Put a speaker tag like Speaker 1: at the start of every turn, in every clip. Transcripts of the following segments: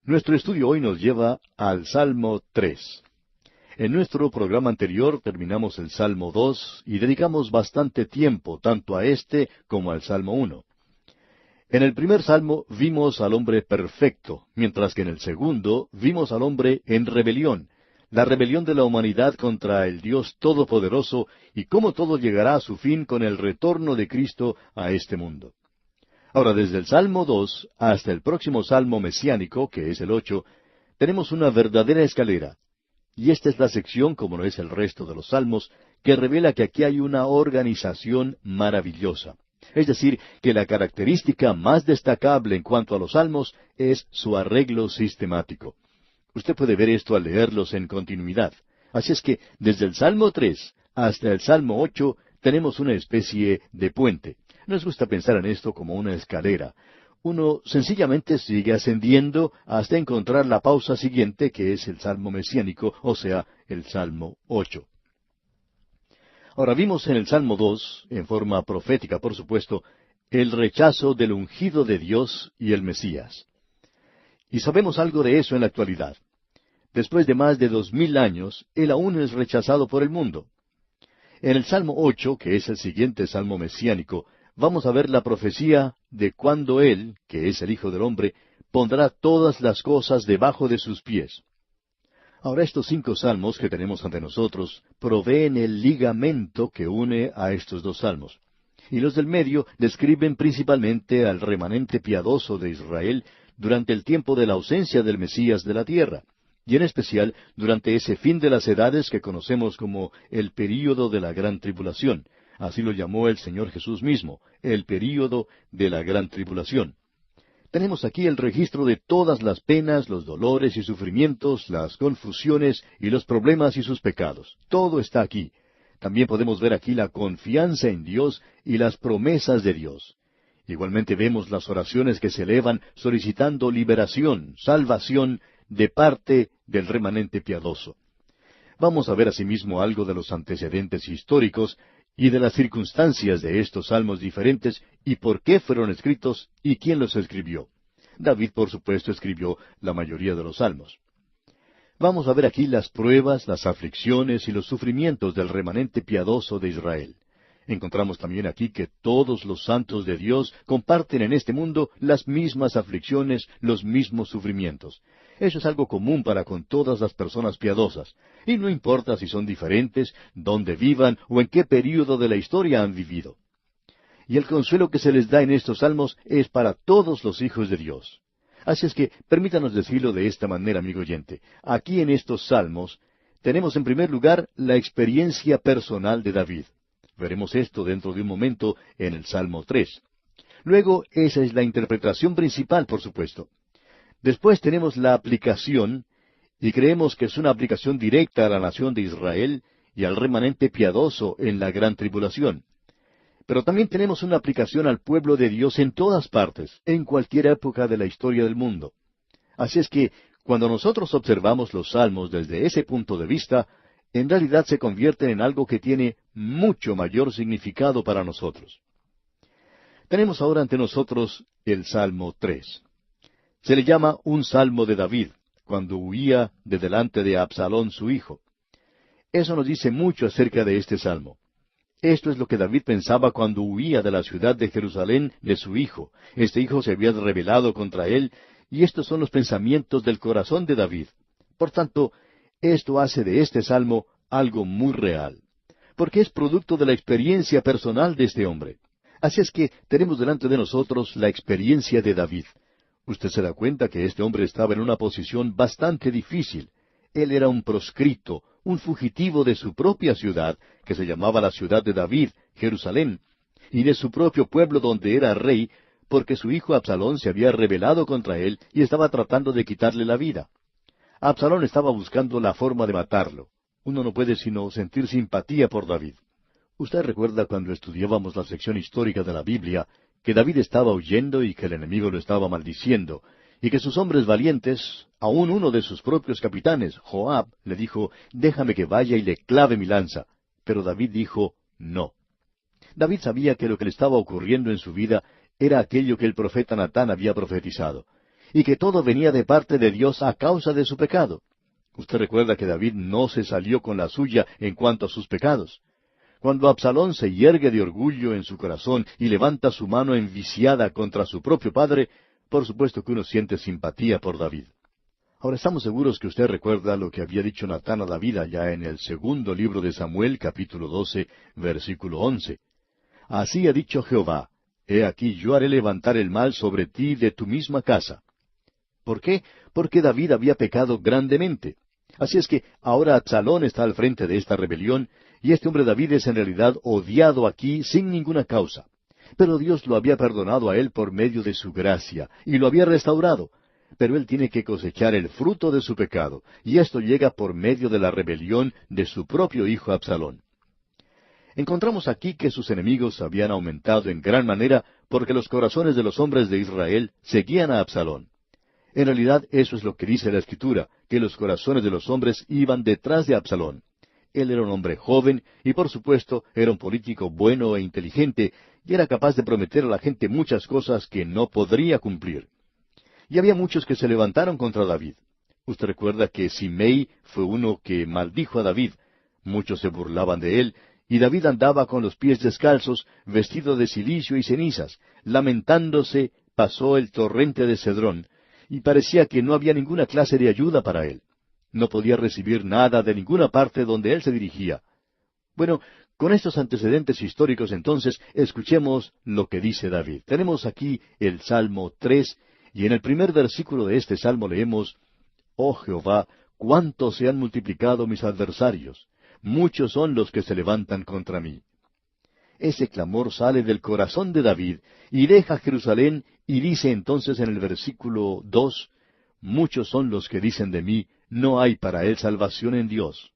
Speaker 1: Nuestro estudio hoy nos lleva al Salmo 3. En nuestro programa anterior terminamos el Salmo 2 y dedicamos bastante tiempo tanto a este como al Salmo 1. En el primer salmo vimos al hombre perfecto, mientras que en el segundo vimos al hombre en rebelión, la rebelión de la humanidad contra el Dios Todopoderoso y cómo todo llegará a su fin con el retorno de Cristo a este mundo. Ahora, desde el Salmo 2 hasta el próximo Salmo mesiánico, que es el 8, tenemos una verdadera escalera. Y esta es la sección, como no es el resto de los salmos, que revela que aquí hay una organización maravillosa. Es decir, que la característica más destacable en cuanto a los salmos es su arreglo sistemático. Usted puede ver esto al leerlos en continuidad. Así es que desde el Salmo 3 hasta el Salmo 8 tenemos una especie de puente. Nos gusta pensar en esto como una escalera. Uno sencillamente sigue ascendiendo hasta encontrar la pausa siguiente, que es el Salmo mesiánico, o sea, el Salmo 8. Ahora vimos en el Salmo 2, en forma profética por supuesto, el rechazo del ungido de Dios y el Mesías. Y sabemos algo de eso en la actualidad. Después de más de 2000 años, Él aún es rechazado por el mundo. En el Salmo 8, que es el siguiente Salmo mesiánico, vamos a ver la profecía de cuando Él, que es el Hijo del Hombre, pondrá todas las cosas debajo de sus pies. Ahora estos 5 salmos que tenemos ante nosotros proveen el ligamento que une a estos 2 salmos. Y los del medio describen principalmente al remanente piadoso de Israel durante el tiempo de la ausencia del Mesías de la tierra, y en especial durante ese fin de las edades que conocemos como el período de la gran tribulación. Así lo llamó el Señor Jesús mismo, el período de la gran tribulación. Tenemos aquí el registro de todas las penas, los dolores y sufrimientos, las confusiones y los problemas y sus pecados. Todo está aquí. También podemos ver aquí la confianza en Dios y las promesas de Dios. Igualmente vemos las oraciones que se elevan solicitando liberación, salvación de parte del remanente piadoso. Vamos a ver asimismo algo de los antecedentes históricos y de las circunstancias de estos salmos diferentes y por qué fueron escritos y quién los escribió. David, por supuesto, escribió la mayoría de los salmos. Vamos a ver aquí las pruebas, las aflicciones y los sufrimientos del remanente piadoso de Israel. Encontramos también aquí que todos los santos de Dios comparten en este mundo las mismas aflicciones, los mismos sufrimientos. Eso es algo común para con todas las personas piadosas, y no importa si son diferentes, dónde vivan o en qué período de la historia han vivido. Y el consuelo que se les da en estos salmos es para todos los hijos de Dios. Así es que permítanos decirlo de esta manera, amigo oyente. Aquí en estos salmos tenemos en primer lugar la experiencia personal de David. Veremos esto dentro de un momento en el Salmo 3. Luego, esa es la interpretación principal, por supuesto. Después tenemos la aplicación, y creemos que es una aplicación directa a la nación de Israel y al remanente piadoso en la gran tribulación. Pero también tenemos una aplicación al pueblo de Dios en todas partes, en cualquier época de la historia del mundo. Así es que, cuando nosotros observamos los salmos desde ese punto de vista, en realidad se convierten en algo que tiene mucho mayor significado para nosotros. Tenemos ahora ante nosotros el Salmo 3. Se le llama un Salmo de David, cuando huía de delante de Absalón su hijo. Eso nos dice mucho acerca de este Salmo. Esto es lo que David pensaba cuando huía de la ciudad de Jerusalén de su hijo. Este hijo se había rebelado contra él, y estos son los pensamientos del corazón de David. Por tanto, esto hace de este salmo algo muy real, porque es producto de la experiencia personal de este hombre. Así es que tenemos delante de nosotros la experiencia de David. Usted se da cuenta que este hombre estaba en una posición bastante difícil. Él era un proscrito, un fugitivo de su propia ciudad, que se llamaba la ciudad de David, Jerusalén, y de su propio pueblo donde era rey, porque su hijo Absalón se había rebelado contra él y estaba tratando de quitarle la vida. Absalón estaba buscando la forma de matarlo. Uno no puede sino sentir simpatía por David. Usted recuerda cuando estudiábamos la sección histórica de la Biblia, que David estaba huyendo y que el enemigo lo estaba maldiciendo, y que sus hombres valientes, aun uno de sus propios capitanes, Joab, le dijo, déjame que vaya y le clave mi lanza. Pero David dijo, no. David sabía que lo que le estaba ocurriendo en su vida era aquello que el profeta Natán había profetizado. y que todo venía de parte de Dios a causa de su pecado. Usted recuerda que David no se salió con la suya en cuanto a sus pecados. Cuando Absalón se yergue de orgullo en su corazón y levanta su mano enviciada contra su propio padre, por supuesto que uno siente simpatía por David. Ahora estamos seguros que usted recuerda lo que había dicho Natán a David allá en el segundo libro de Samuel, capítulo 12, versículo 11. Así ha dicho Jehová, he aquí yo haré levantar el mal sobre ti de tu misma casa. ¿Por qué? Porque David había pecado grandemente. Así es que ahora Absalón está al frente de esta rebelión, y este hombre David es en realidad odiado aquí sin ninguna causa. Pero Dios lo había perdonado a él por medio de su gracia, y lo había restaurado. Pero él tiene que cosechar el fruto de su pecado, y esto llega por medio de la rebelión de su propio hijo Absalón. Encontramos aquí que sus enemigos habían aumentado en gran manera porque los corazones de los hombres de Israel seguían a Absalón. En realidad eso es lo que dice la Escritura, que los corazones de los hombres iban detrás de Absalón. Él era un hombre joven y por supuesto era un político bueno e inteligente y era capaz de prometer a la gente muchas cosas que no podría cumplir. Y había muchos que se levantaron contra David. Usted recuerda que Simei fue uno que maldijo a David. Muchos se burlaban de él, y David andaba con los pies descalzos, vestido de cilicio y cenizas. Lamentándose, pasó el torrente de Cedrón, y parecía que no había ninguna clase de ayuda para él. No podía recibir nada de ninguna parte donde él se dirigía. Bueno, con estos antecedentes históricos entonces, escuchemos lo que dice David. Tenemos aquí el Salmo 3, y en el primer versículo de este salmo leemos, «Oh Jehová, cuánto se han multiplicado mis adversarios, muchos son los que se levantan contra mí». Ese clamor sale del corazón de David, y deja Jerusalén, y dice entonces en el versículo 2, «Muchos son los que dicen de mí, no hay para él salvación en Dios».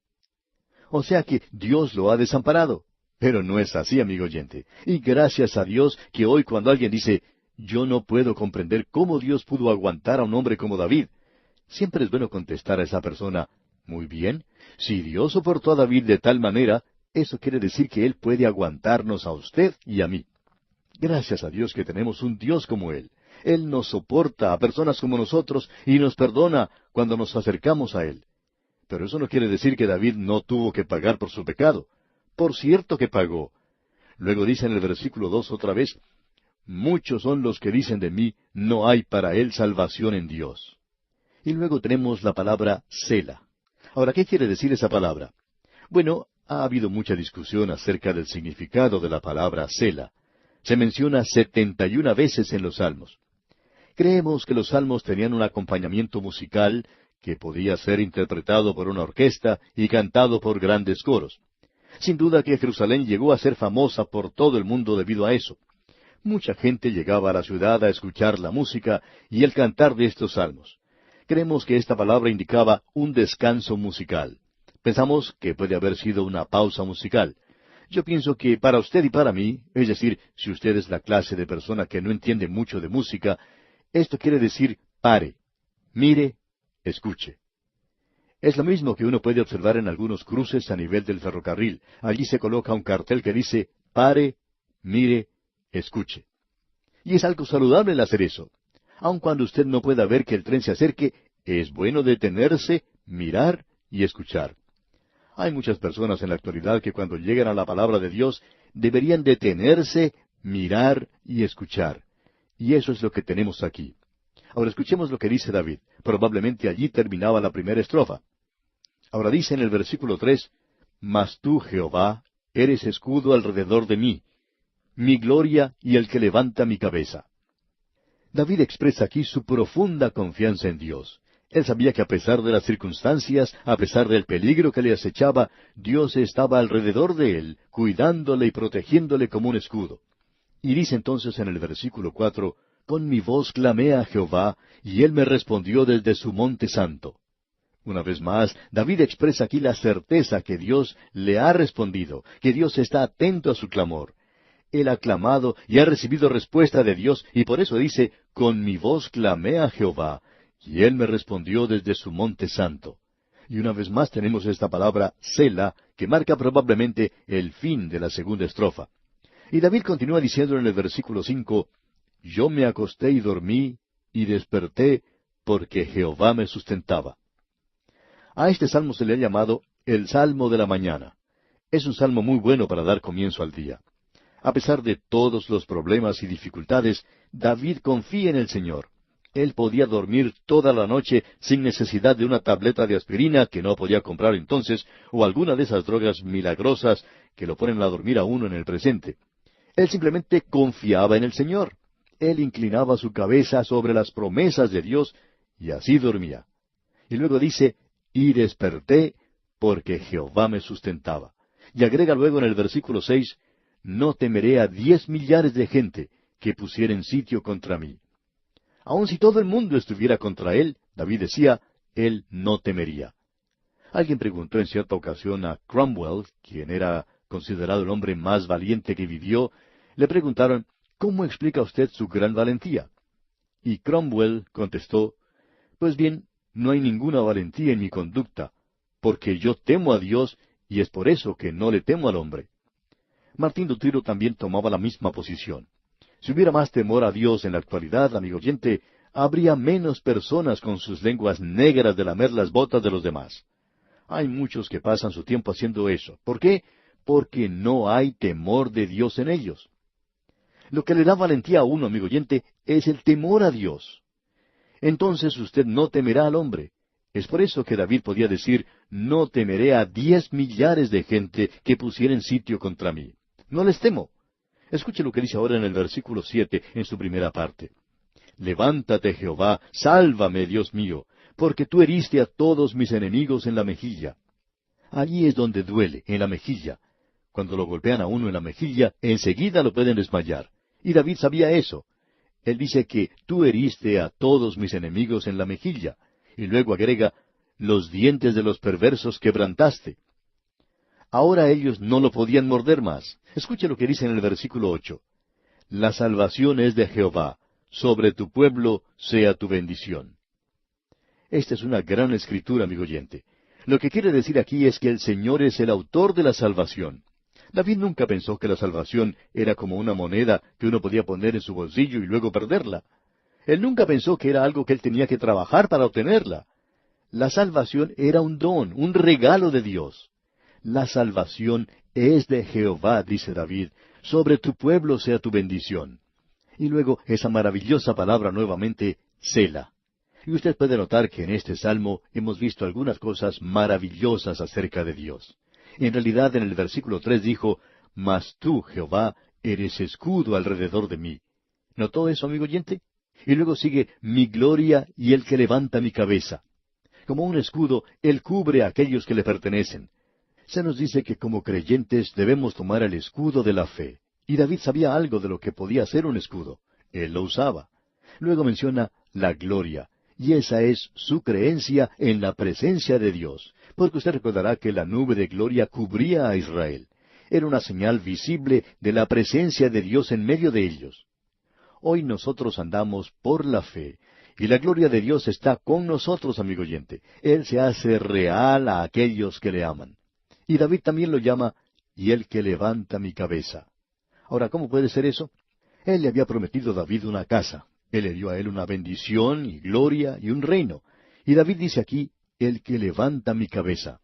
Speaker 1: O sea que Dios lo ha desamparado. Pero no es así, amigo oyente. Y gracias a Dios que hoy cuando alguien dice, yo no puedo comprender cómo Dios pudo aguantar a un hombre como David, siempre es bueno contestar a esa persona, muy bien, si Dios soportó a David de tal manera, eso quiere decir que Él puede aguantarnos a usted y a mí. Gracias a Dios que tenemos un Dios como Él. Él nos soporta a personas como nosotros y nos perdona cuando nos acercamos a Él. Pero eso no quiere decir que David no tuvo que pagar por su pecado. Por cierto que pagó. Luego dice en el versículo 2 otra vez, «Muchos son los que dicen de mí, no hay para él salvación en Dios». Y luego tenemos la palabra Sela. Ahora, ¿qué quiere decir esa palabra? Bueno, ha habido mucha discusión acerca del significado de la palabra Sela. Se menciona 71 veces en los Salmos. Creemos que los Salmos tenían un acompañamiento musical que podía ser interpretado por una orquesta y cantado por grandes coros. Sin duda que Jerusalén llegó a ser famosa por todo el mundo debido a eso. Mucha gente llegaba a la ciudad a escuchar la música y el cantar de estos salmos. Creemos que esta palabra indicaba un descanso musical. Pensamos que puede haber sido una pausa musical. Yo pienso que para usted y para mí, es decir, si usted es la clase de persona que no entiende mucho de música, esto quiere decir pare, mire, escuche. Es lo mismo que uno puede observar en algunos cruces a nivel del ferrocarril. Allí se coloca un cartel que dice, pare, mire, escuche. Y es algo saludable el hacer eso. Aun cuando usted no pueda ver que el tren se acerque, es bueno detenerse, mirar y escuchar. Hay muchas personas en la actualidad que cuando llegan a la palabra de Dios, deberían detenerse, mirar y escuchar. Y eso es lo que tenemos aquí. Ahora escuchemos lo que dice David. Probablemente allí terminaba la primera estrofa. Ahora dice en el versículo 3, «Mas tú, Jehová, eres escudo alrededor de mí, mi gloria y el que levanta mi cabeza». David expresa aquí su profunda confianza en Dios. Él sabía que a pesar de las circunstancias, a pesar del peligro que le acechaba, Dios estaba alrededor de él, cuidándole y protegiéndole como un escudo. Y dice entonces en el versículo 4, «Con mi voz clamé a Jehová, y él me respondió desde su monte santo». Una vez más, David expresa aquí la certeza que Dios le ha respondido, que Dios está atento a su clamor. Él ha clamado y ha recibido respuesta de Dios, y por eso dice, «Con mi voz clamé a Jehová, y él me respondió desde su monte santo». Y una vez más tenemos esta palabra, Sela, que marca probablemente el fin de la segunda estrofa. Y David continúa diciendo en el versículo 5, «Yo me acosté y dormí, y desperté, porque Jehová me sustentaba. A este salmo se le ha llamado el Salmo de la Mañana. Es un salmo muy bueno para dar comienzo al día. A pesar de todos los problemas y dificultades, David confía en el Señor. Él podía dormir toda la noche sin necesidad de una tableta de aspirina que no podía comprar entonces, o alguna de esas drogas milagrosas que lo ponen a dormir a uno en el presente. Él simplemente confiaba en el Señor. Él inclinaba su cabeza sobre las promesas de Dios y así dormía. Y luego dice, y desperté porque Jehová me sustentaba. Y agrega luego en el versículo 6, no temeré a 10 millares de gente que pusieren sitio contra mí. Aun si todo el mundo estuviera contra él, David decía, él no temería. Alguien preguntó en cierta ocasión a Cromwell, quien era considerado el hombre más valiente que vivió, le preguntaron, ¿cómo explica usted su gran valentía? Y Cromwell contestó, pues bien, no hay ninguna valentía en mi conducta, porque yo temo a Dios y es por eso que no le temo al hombre. Martín Lutero también tomaba la misma posición. Si hubiera más temor a Dios en la actualidad, amigo oyente, habría menos personas con sus lenguas negras de lamer las botas de los demás. Hay muchos que pasan su tiempo haciendo eso. ¿Por qué? Porque no hay temor de Dios en ellos. Lo que le da valentía a uno, amigo oyente, es el temor a Dios. Entonces usted no temerá al hombre. Es por eso que David podía decir, no temeré a 10 millares de gente que pusieren sitio contra mí. No les temo. Escuche lo que dice ahora en el versículo 7, en su primera parte. Levántate, Jehová, sálvame, Dios mío, porque tú heriste a todos mis enemigos en la mejilla. Allí es donde duele, en la mejilla. Cuando lo golpean a uno en la mejilla, enseguida lo pueden desmayar. Y David sabía eso. Él dice que tú heriste a todos mis enemigos en la mejilla. Y luego agrega, los dientes de los perversos quebrantaste. Ahora ellos no lo podían morder más. Escuche lo que dice en el versículo 8. La salvación es de Jehová, sobre tu pueblo sea tu bendición. Esta es una gran escritura, amigo oyente. Lo que quiere decir aquí es que el Señor es el autor de la salvación. David nunca pensó que la salvación era como una moneda que uno podía poner en su bolsillo y luego perderla. Él nunca pensó que era algo que él tenía que trabajar para obtenerla. La salvación era un don, un regalo de Dios. La salvación es de Jehová, dice David, sobre tu pueblo sea tu bendición. Y luego esa maravillosa palabra nuevamente, Sela. Y usted puede notar que en este salmo hemos visto algunas cosas maravillosas acerca de Dios. En realidad en el versículo 3 dijo, mas tú, Jehová, eres escudo alrededor de mí. ¿Notó eso, amigo oyente? Y luego sigue, mi gloria y el que levanta mi cabeza. Como un escudo, Él cubre a aquellos que le pertenecen. Se nos dice que como creyentes debemos tomar el escudo de la fe. Y David sabía algo de lo que podía ser un escudo. Él lo usaba. Luego menciona la gloria. Y esa es su creencia en la presencia de Dios. Porque usted recordará que la nube de gloria cubría a Israel. Era una señal visible de la presencia de Dios en medio de ellos. Hoy nosotros andamos por la fe. Y la gloria de Dios está con nosotros, amigo oyente. Él se hace real a aquellos que le aman. Y David también lo llama, y el que levanta mi cabeza. Ahora, ¿cómo puede ser eso? Él le había prometido a David una casa. Él le dio a él una bendición y gloria y un reino. Y David dice aquí, el que levanta mi cabeza.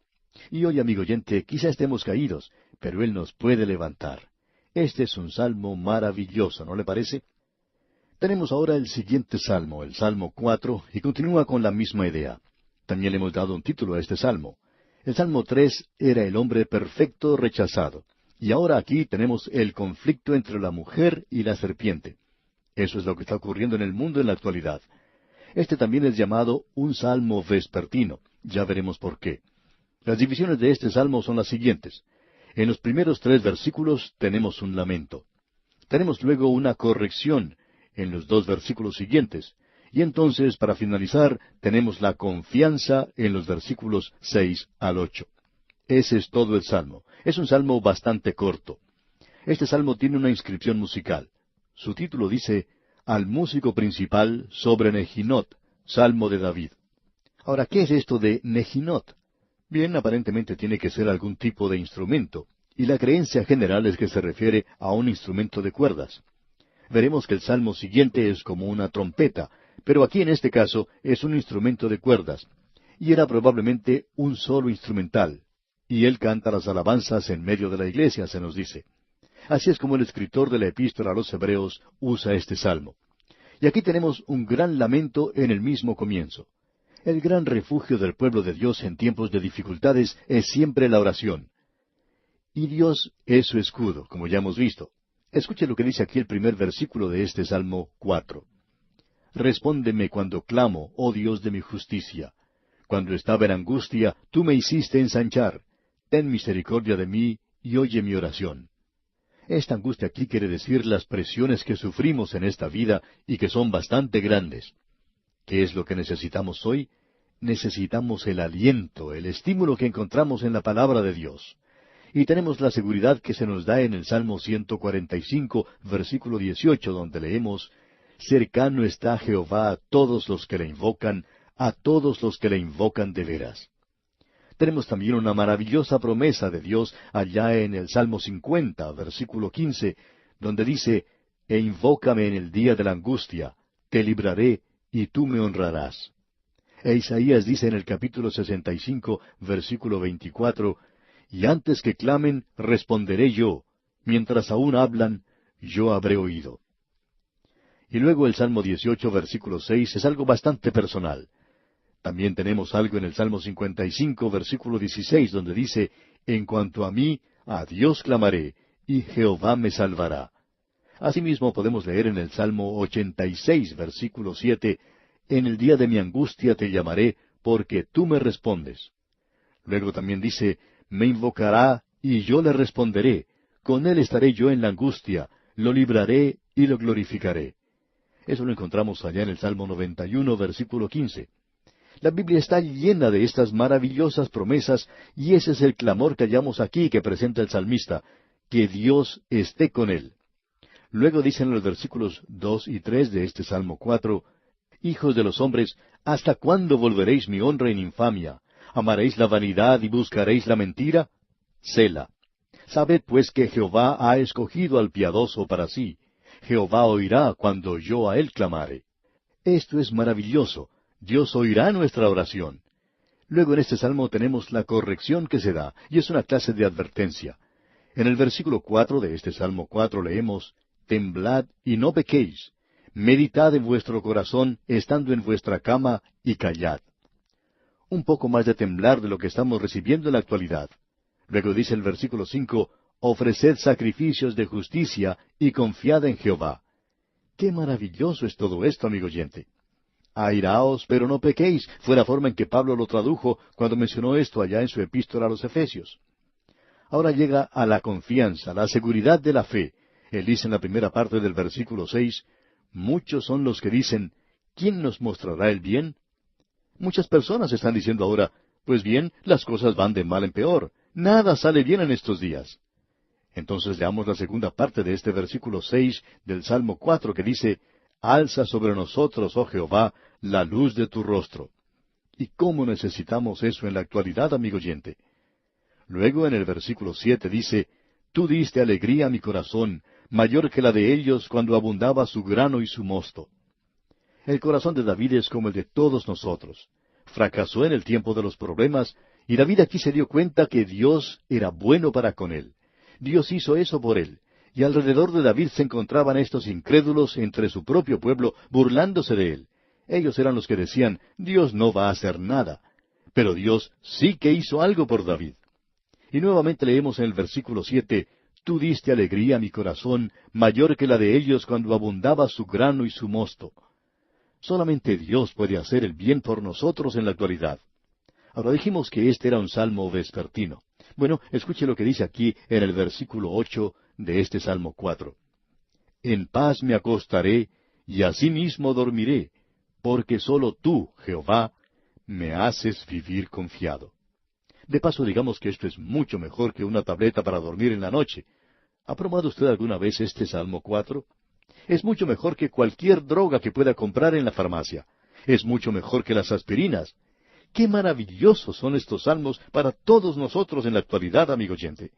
Speaker 1: Y hoy, amigo oyente, quizá estemos caídos, pero Él nos puede levantar. Este es un salmo maravilloso, ¿no le parece? Tenemos ahora el siguiente salmo, el Salmo 4, y continúa con la misma idea. También le hemos dado un título a este salmo. El Salmo 3 era el hombre perfecto rechazado. Y ahora aquí tenemos el conflicto entre la mujer y la serpiente. Eso es lo que está ocurriendo en el mundo en la actualidad. Este también es llamado un salmo vespertino. Ya veremos por qué. Las divisiones de este salmo son las siguientes. En los primeros 3 versículos tenemos un lamento. Tenemos luego una corrección en los 2 versículos siguientes. Y entonces, para finalizar, tenemos la confianza en los versículos 6 al 8. Ese es todo el salmo. Es un salmo bastante corto. Este salmo tiene una inscripción musical. Su título dice, Al músico principal sobre Nehinot, Salmo de David. Ahora, ¿qué es esto de Nehinot? Bien, aparentemente tiene que ser algún tipo de instrumento, y la creencia general es que se refiere a un instrumento de cuerdas. Veremos que el salmo siguiente es como una trompeta, Pero aquí en este caso es un instrumento de cuerdas, y era probablemente un solo instrumental, y él canta las alabanzas en medio de la iglesia, se nos dice. Así es como el escritor de la epístola a los Hebreos usa este salmo. Y aquí tenemos un gran lamento en el mismo comienzo. El gran refugio del pueblo de Dios en tiempos de dificultades es siempre la oración. Y Dios es su escudo, como ya hemos visto. Escuche lo que dice aquí el primer versículo de este Salmo 4. Respóndeme cuando clamo, oh Dios de mi justicia. Cuando estaba en angustia, tú me hiciste ensanchar. Ten misericordia de mí y oye mi oración. Esta angustia aquí quiere decir las presiones que sufrimos en esta vida y que son bastante grandes. ¿Qué es lo que necesitamos hoy? Necesitamos el aliento, el estímulo que encontramos en la palabra de Dios. Y tenemos la seguridad que se nos da en el Salmo 145, versículo 18, donde leemos, Cercano está Jehová a todos los que le invocan, a todos los que le invocan de veras. Tenemos también una maravillosa promesa de Dios allá en el Salmo 50, versículo 15, donde dice, E invócame en el día de la angustia, te libraré, y tú me honrarás. E Isaías dice en el capítulo 65, versículo 24, Y antes que clamen, responderé yo, mientras aún hablan, yo habré oído. Y luego el Salmo 18, versículo 6, es algo bastante personal. También tenemos algo en el Salmo 55, versículo 16, donde dice, En cuanto a mí, a Dios clamaré, y Jehová me salvará. Asimismo podemos leer en el Salmo 86, versículo 7, En el día de mi angustia te llamaré, porque tú me respondes. Luego también dice, Me invocará, y yo le responderé, con él estaré yo en la angustia, lo libraré y lo glorificaré. Eso lo encontramos allá en el Salmo 91, versículo 15. La Biblia está llena de estas maravillosas promesas, y ese es el clamor que hallamos aquí que presenta el salmista, que Dios esté con él. Luego dicen los versículos 2 y 3 de este Salmo 4, Hijos de los hombres, ¿hasta cuándo volveréis mi honra en infamia? ¿Amaréis la vanidad y buscaréis la mentira? Sela. Sabed pues que Jehová ha escogido al piadoso para sí. Jehová oirá cuando yo a él clamare. Esto es maravilloso. Dios oirá nuestra oración. Luego en este salmo tenemos la corrección que se da, y es una clase de advertencia. En el versículo 4 de este Salmo 4 leemos, Temblad y no pequéis. Meditad en vuestro corazón, estando en vuestra cama, y callad. Un poco más de temblar de lo que estamos recibiendo en la actualidad. Luego dice el versículo 5, Ofreced sacrificios de justicia, y confiad en Jehová. ¡Qué maravilloso es todo esto, amigo oyente! Airaos, pero no pequéis, fue la forma en que Pablo lo tradujo cuando mencionó esto allá en su epístola a los Efesios. Ahora llega a la confianza, la seguridad de la fe. Él dice en la primera parte del versículo 6, Muchos son los que dicen, ¿quién nos mostrará el bien? Muchas personas están diciendo ahora, pues bien, las cosas van de mal en peor, nada sale bien en estos días. Entonces leamos la segunda parte de este versículo 6 del Salmo 4 que dice, Alza sobre nosotros, oh Jehová, la luz de tu rostro. ¿Y cómo necesitamos eso en la actualidad, amigo oyente? Luego en el versículo 7 dice, Tú diste alegría a mi corazón, mayor que la de ellos cuando abundaba su grano y su mosto. El corazón de David es como el de todos nosotros. Fracasó en el tiempo de los problemas, y David aquí se dio cuenta que Dios era bueno para con él. Dios hizo eso por él. Y alrededor de David se encontraban estos incrédulos entre su propio pueblo, burlándose de él. Ellos eran los que decían, Dios no va a hacer nada. Pero Dios sí que hizo algo por David. Y nuevamente leemos en el versículo 7, Tú diste alegría a mi corazón, mayor que la de ellos cuando abundaba su grano y su mosto. Solamente Dios puede hacer el bien por nosotros en la actualidad. Ahora dijimos que este era un salmo vespertino. Bueno, escuche lo que dice aquí en el versículo 8 de este Salmo 4. En paz me acostaré, y asimismo dormiré, porque sólo tú, Jehová, me haces vivir confiado. De paso, digamos que esto es mucho mejor que una tableta para dormir en la noche. ¿Ha probado usted alguna vez este Salmo 4? Es mucho mejor que cualquier droga que pueda comprar en la farmacia. Es mucho mejor que las aspirinas. ¡Qué maravillosos son estos salmos para todos nosotros en la actualidad, amigo oyente!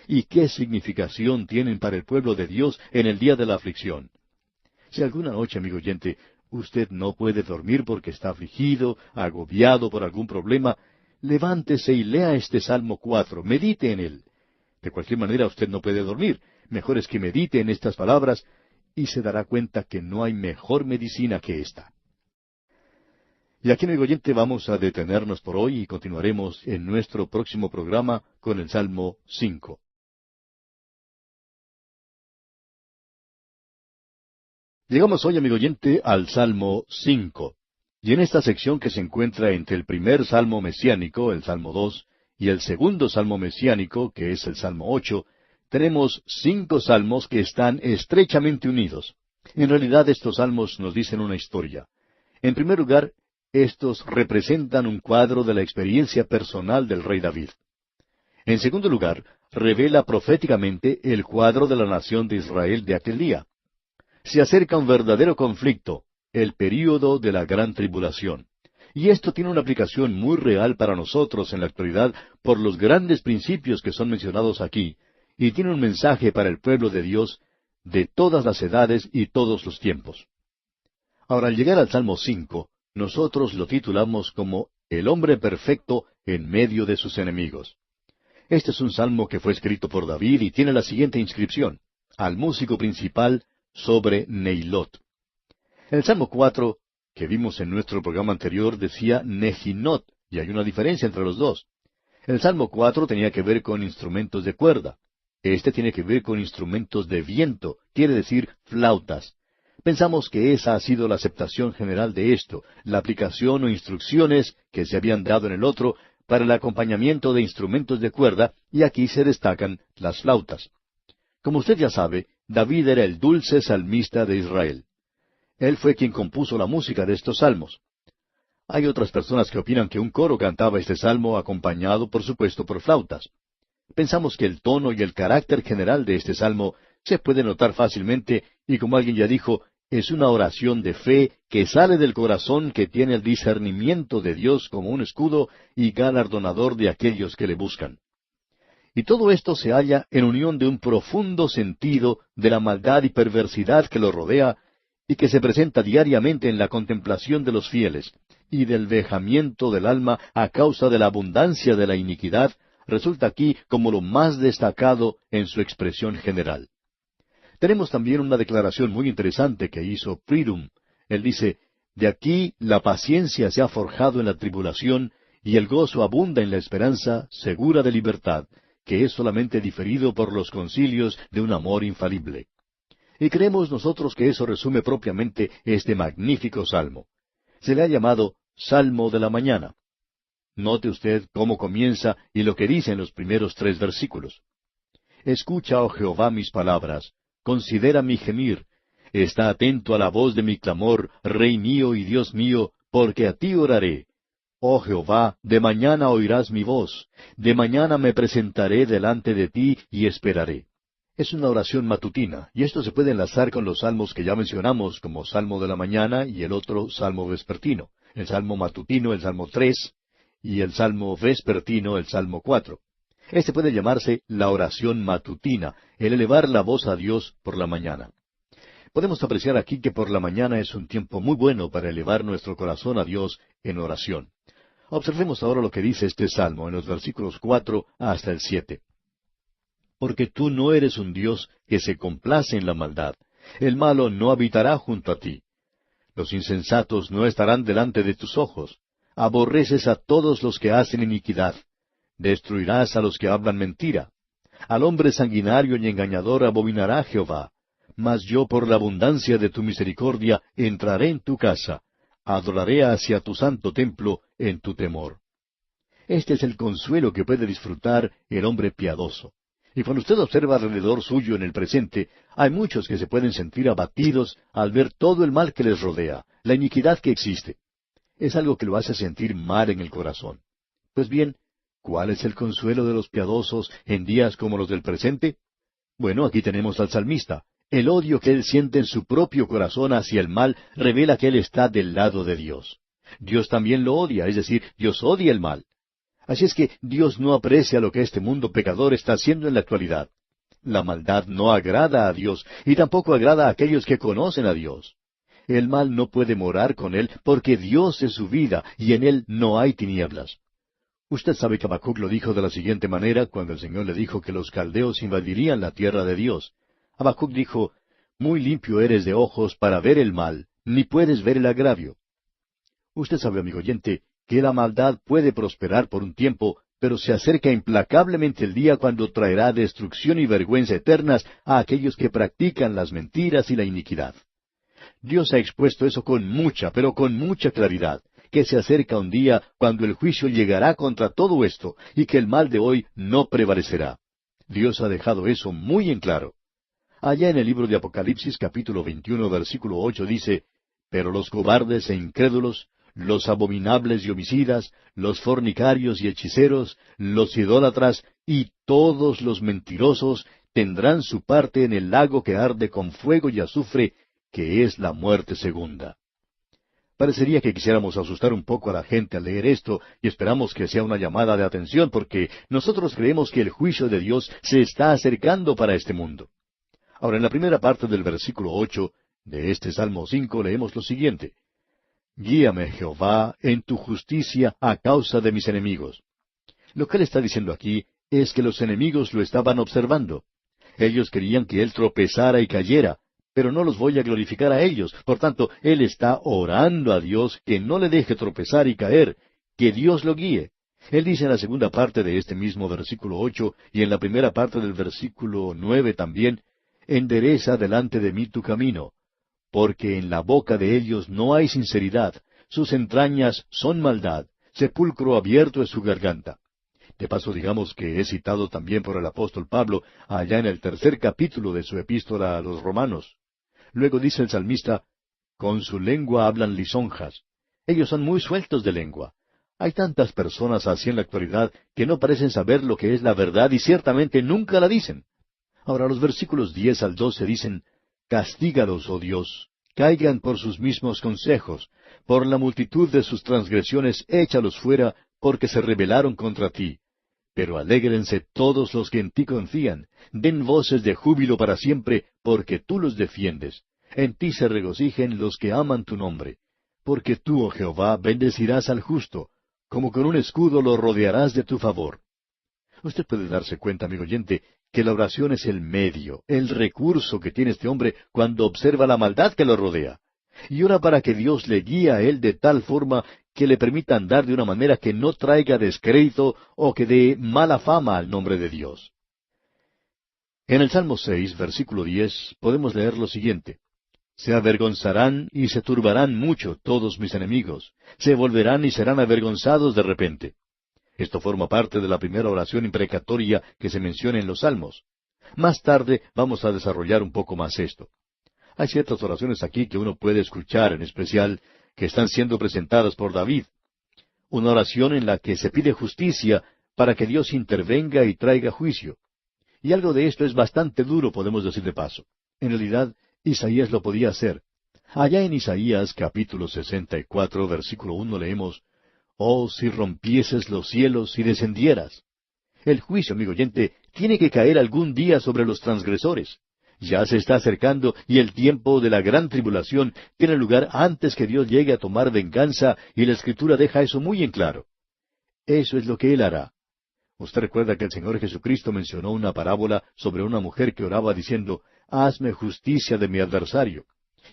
Speaker 1: ¿Y qué significación tienen para el pueblo de Dios en el día de la aflicción? Si alguna noche, amigo oyente, usted no puede dormir porque está afligido, agobiado por algún problema, levántese y lea este Salmo 4, medite en él. De cualquier manera usted no puede dormir. Mejor es que medite en estas palabras y se dará cuenta que no hay mejor medicina que esta. Y aquí, amigo oyente, vamos a detenernos por hoy y continuaremos en nuestro próximo programa con el Salmo 5. Llegamos hoy, amigo oyente, al Salmo 5. Y en esta sección que se encuentra entre el primer Salmo mesiánico, el Salmo 2, y el segundo Salmo mesiánico, que es el Salmo 8, tenemos 5 salmos que están estrechamente unidos. En realidad estos salmos nos dicen una historia. En primer lugar, estos representan un cuadro de la experiencia personal del rey David. En segundo lugar, revela proféticamente el cuadro de la nación de Israel de aquel día. Se acerca un verdadero conflicto, el período de la gran tribulación. Y esto tiene una aplicación muy real para nosotros en la actualidad por los grandes principios que son mencionados aquí, y tiene un mensaje para el pueblo de Dios de todas las edades y todos los tiempos. Ahora, al llegar al Salmo 5, nosotros lo titulamos como El hombre perfecto en medio de sus enemigos. Este es un salmo que fue escrito por David y tiene la siguiente inscripción: al músico principal sobre Neilot. El Salmo 4, que vimos en nuestro programa anterior, decía Nejinot, y hay una diferencia entre los dos. El Salmo 4 tenía que ver con instrumentos de cuerda. Este tiene que ver con instrumentos de viento, quiere decir flautas. Pensamos que esa ha sido la aceptación general de esto, la aplicación o instrucciones que se habían dado en el otro para el acompañamiento de instrumentos de cuerda, y aquí se destacan las flautas. Como usted ya sabe, David era el dulce salmista de Israel. Él fue quien compuso la música de estos salmos. Hay otras personas que opinan que un coro cantaba este salmo acompañado, por supuesto, por flautas. Pensamos que el tono y el carácter general de este salmo se puede notar fácilmente, y como alguien ya dijo, es una oración de fe que sale del corazón que tiene el discernimiento de Dios como un escudo y galardonador de aquellos que le buscan. Y todo esto se halla en unión de un profundo sentido de la maldad y perversidad que lo rodea y que se presenta diariamente en la contemplación de los fieles, y del vejamiento del alma a causa de la abundancia de la iniquidad, resulta aquí como lo más destacado en su expresión general. Tenemos también una declaración muy interesante que hizo Freedom. Él dice: de aquí la paciencia se ha forjado en la tribulación, y el gozo abunda en la esperanza segura de libertad, que es solamente diferido por los concilios de un amor infalible. Y creemos nosotros que eso resume propiamente este magnífico salmo. Se le ha llamado Salmo de la Mañana. Note usted cómo comienza y lo que dice en los primeros 3 versículos. Escucha, oh Jehová, mis palabras, considera mi gemir, está atento a la voz de mi clamor, Rey mío y Dios mío, porque a ti oraré. Oh Jehová, de mañana oirás mi voz, de mañana me presentaré delante de ti y esperaré. Es una oración matutina, y esto se puede enlazar con los salmos que ya mencionamos, como Salmo de la Mañana y el otro Salmo vespertino. El Salmo matutino, el Salmo 3, y el Salmo vespertino, el Salmo 4. Este puede llamarse la oración matutina, el elevar la voz a Dios por la mañana. Podemos apreciar aquí que por la mañana es un tiempo muy bueno para elevar nuestro corazón a Dios en oración. Observemos ahora lo que dice este salmo en los versículos 4 hasta el 7. Porque tú no eres un Dios que se complace en la maldad, el malo no habitará junto a ti. Los insensatos no estarán delante de tus ojos. Aborreces a todos los que hacen iniquidad. Destruirás a los que hablan mentira. Al hombre sanguinario y engañador abominará Jehová. Mas yo por la abundancia de tu misericordia entraré en tu casa. Adoraré hacia tu santo templo en tu temor. Este es el consuelo que puede disfrutar el hombre piadoso. Y cuando usted observa alrededor suyo en el presente, hay muchos que se pueden sentir abatidos al ver todo el mal que les rodea, la iniquidad que existe. Es algo que lo hace sentir mal en el corazón. Pues bien, ¿cuál es el consuelo de los piadosos en días como los del presente? Bueno, aquí tenemos al salmista. El odio que él siente en su propio corazón hacia el mal revela que él está del lado de Dios. Dios también lo odia, es decir, Dios odia el mal. Así es que Dios no aprecia lo que este mundo pecador está haciendo en la actualidad. La maldad no agrada a Dios y tampoco agrada a aquellos que conocen a Dios. El mal no puede morar con él, porque Dios es su vida, y en él no hay tinieblas. Usted sabe que Habacuc lo dijo de la siguiente manera cuando el Señor le dijo que los caldeos invadirían la tierra de Dios. Habacuc dijo, «Muy limpio eres de ojos para ver el mal, ni puedes ver el agravio». Usted sabe, amigo oyente, que la maldad puede prosperar por un tiempo, pero se acerca implacablemente el día cuando traerá destrucción y vergüenza eternas a aquellos que practican las mentiras y la iniquidad. Dios ha expuesto eso con mucha, pero con mucha claridad, que se acerca un día cuando el juicio llegará contra todo esto, y que el mal de hoy no prevalecerá. Dios ha dejado eso muy en claro. Allá en el libro de Apocalipsis capítulo 21 versículo 8 dice, «Pero los cobardes e incrédulos, los abominables y homicidas, los fornicarios y hechiceros, los idólatras y todos los mentirosos tendrán su parte en el lago que arde con fuego y azufre, que es la muerte segunda». Parecería que quisiéramos asustar un poco a la gente al leer esto, y esperamos que sea una llamada de atención, porque nosotros creemos que el juicio de Dios se está acercando para este mundo. Ahora, en la primera parte del versículo 8 de este Salmo 5 leemos lo siguiente, «Guíame, Jehová, en tu justicia a causa de mis enemigos». Lo que él está diciendo aquí es que los enemigos lo estaban observando. Ellos querían que él tropezara y cayera, pero no los voy a glorificar a ellos. Por tanto, él está orando a Dios que no le deje tropezar y caer, que Dios lo guíe. Él dice en la segunda parte de este mismo versículo 8 y en la primera parte del versículo 9 también, «Endereza delante de mí tu camino, porque en la boca de ellos no hay sinceridad, sus entrañas son maldad, sepulcro abierto es su garganta». De paso, digamos que es citado también por el apóstol Pablo allá en el 3 capítulo de su epístola a los Romanos. Luego dice el salmista, «Con su lengua hablan lisonjas». Ellos son muy sueltos de lengua. Hay tantas personas así en la actualidad que no parecen saber lo que es la verdad y ciertamente nunca la dicen. Ahora los versículos 10 al 12 dicen, «Castígalos, oh Dios, caigan por sus mismos consejos, por la multitud de sus transgresiones échalos fuera, porque se rebelaron contra ti. Pero alégrense todos los que en ti confían, den voces de júbilo para siempre, porque tú los defiendes. En ti se regocijen los que aman tu nombre. Porque tú, oh Jehová, bendecirás al justo, como con un escudo lo rodearás de tu favor». Usted puede darse cuenta, amigo oyente, que la oración es el medio, el recurso que tiene este hombre cuando observa la maldad que lo rodea. Y ora para que Dios le guíe a él de tal forma que le permita andar de una manera que no traiga descrédito o que dé mala fama al nombre de Dios. En el Salmo 6, versículo 10, podemos leer lo siguiente, «Se avergonzarán y se turbarán mucho todos mis enemigos, se volverán y serán avergonzados de repente». Esto forma parte de la primera oración imprecatoria que se menciona en los Salmos. Más tarde vamos a desarrollar un poco más esto. Hay ciertas oraciones aquí que uno puede escuchar, en especial, que están siendo presentadas por David. Una oración en la que se pide justicia para que Dios intervenga y traiga juicio. Y algo de esto es bastante duro, podemos decir de paso. En realidad, Isaías lo podía hacer. Allá en Isaías capítulo 64, versículo 1 leemos, «Oh, si rompieses los cielos y descendieras». El juicio, amigo oyente, tiene que caer algún día sobre los transgresores. Ya se está acercando y el tiempo de la gran tribulación tiene lugar antes que Dios llegue a tomar venganza, y la Escritura deja eso muy en claro. Eso es lo que Él hará. Usted recuerda que el Señor Jesucristo mencionó una parábola sobre una mujer que oraba diciendo, «Hazme justicia de mi adversario».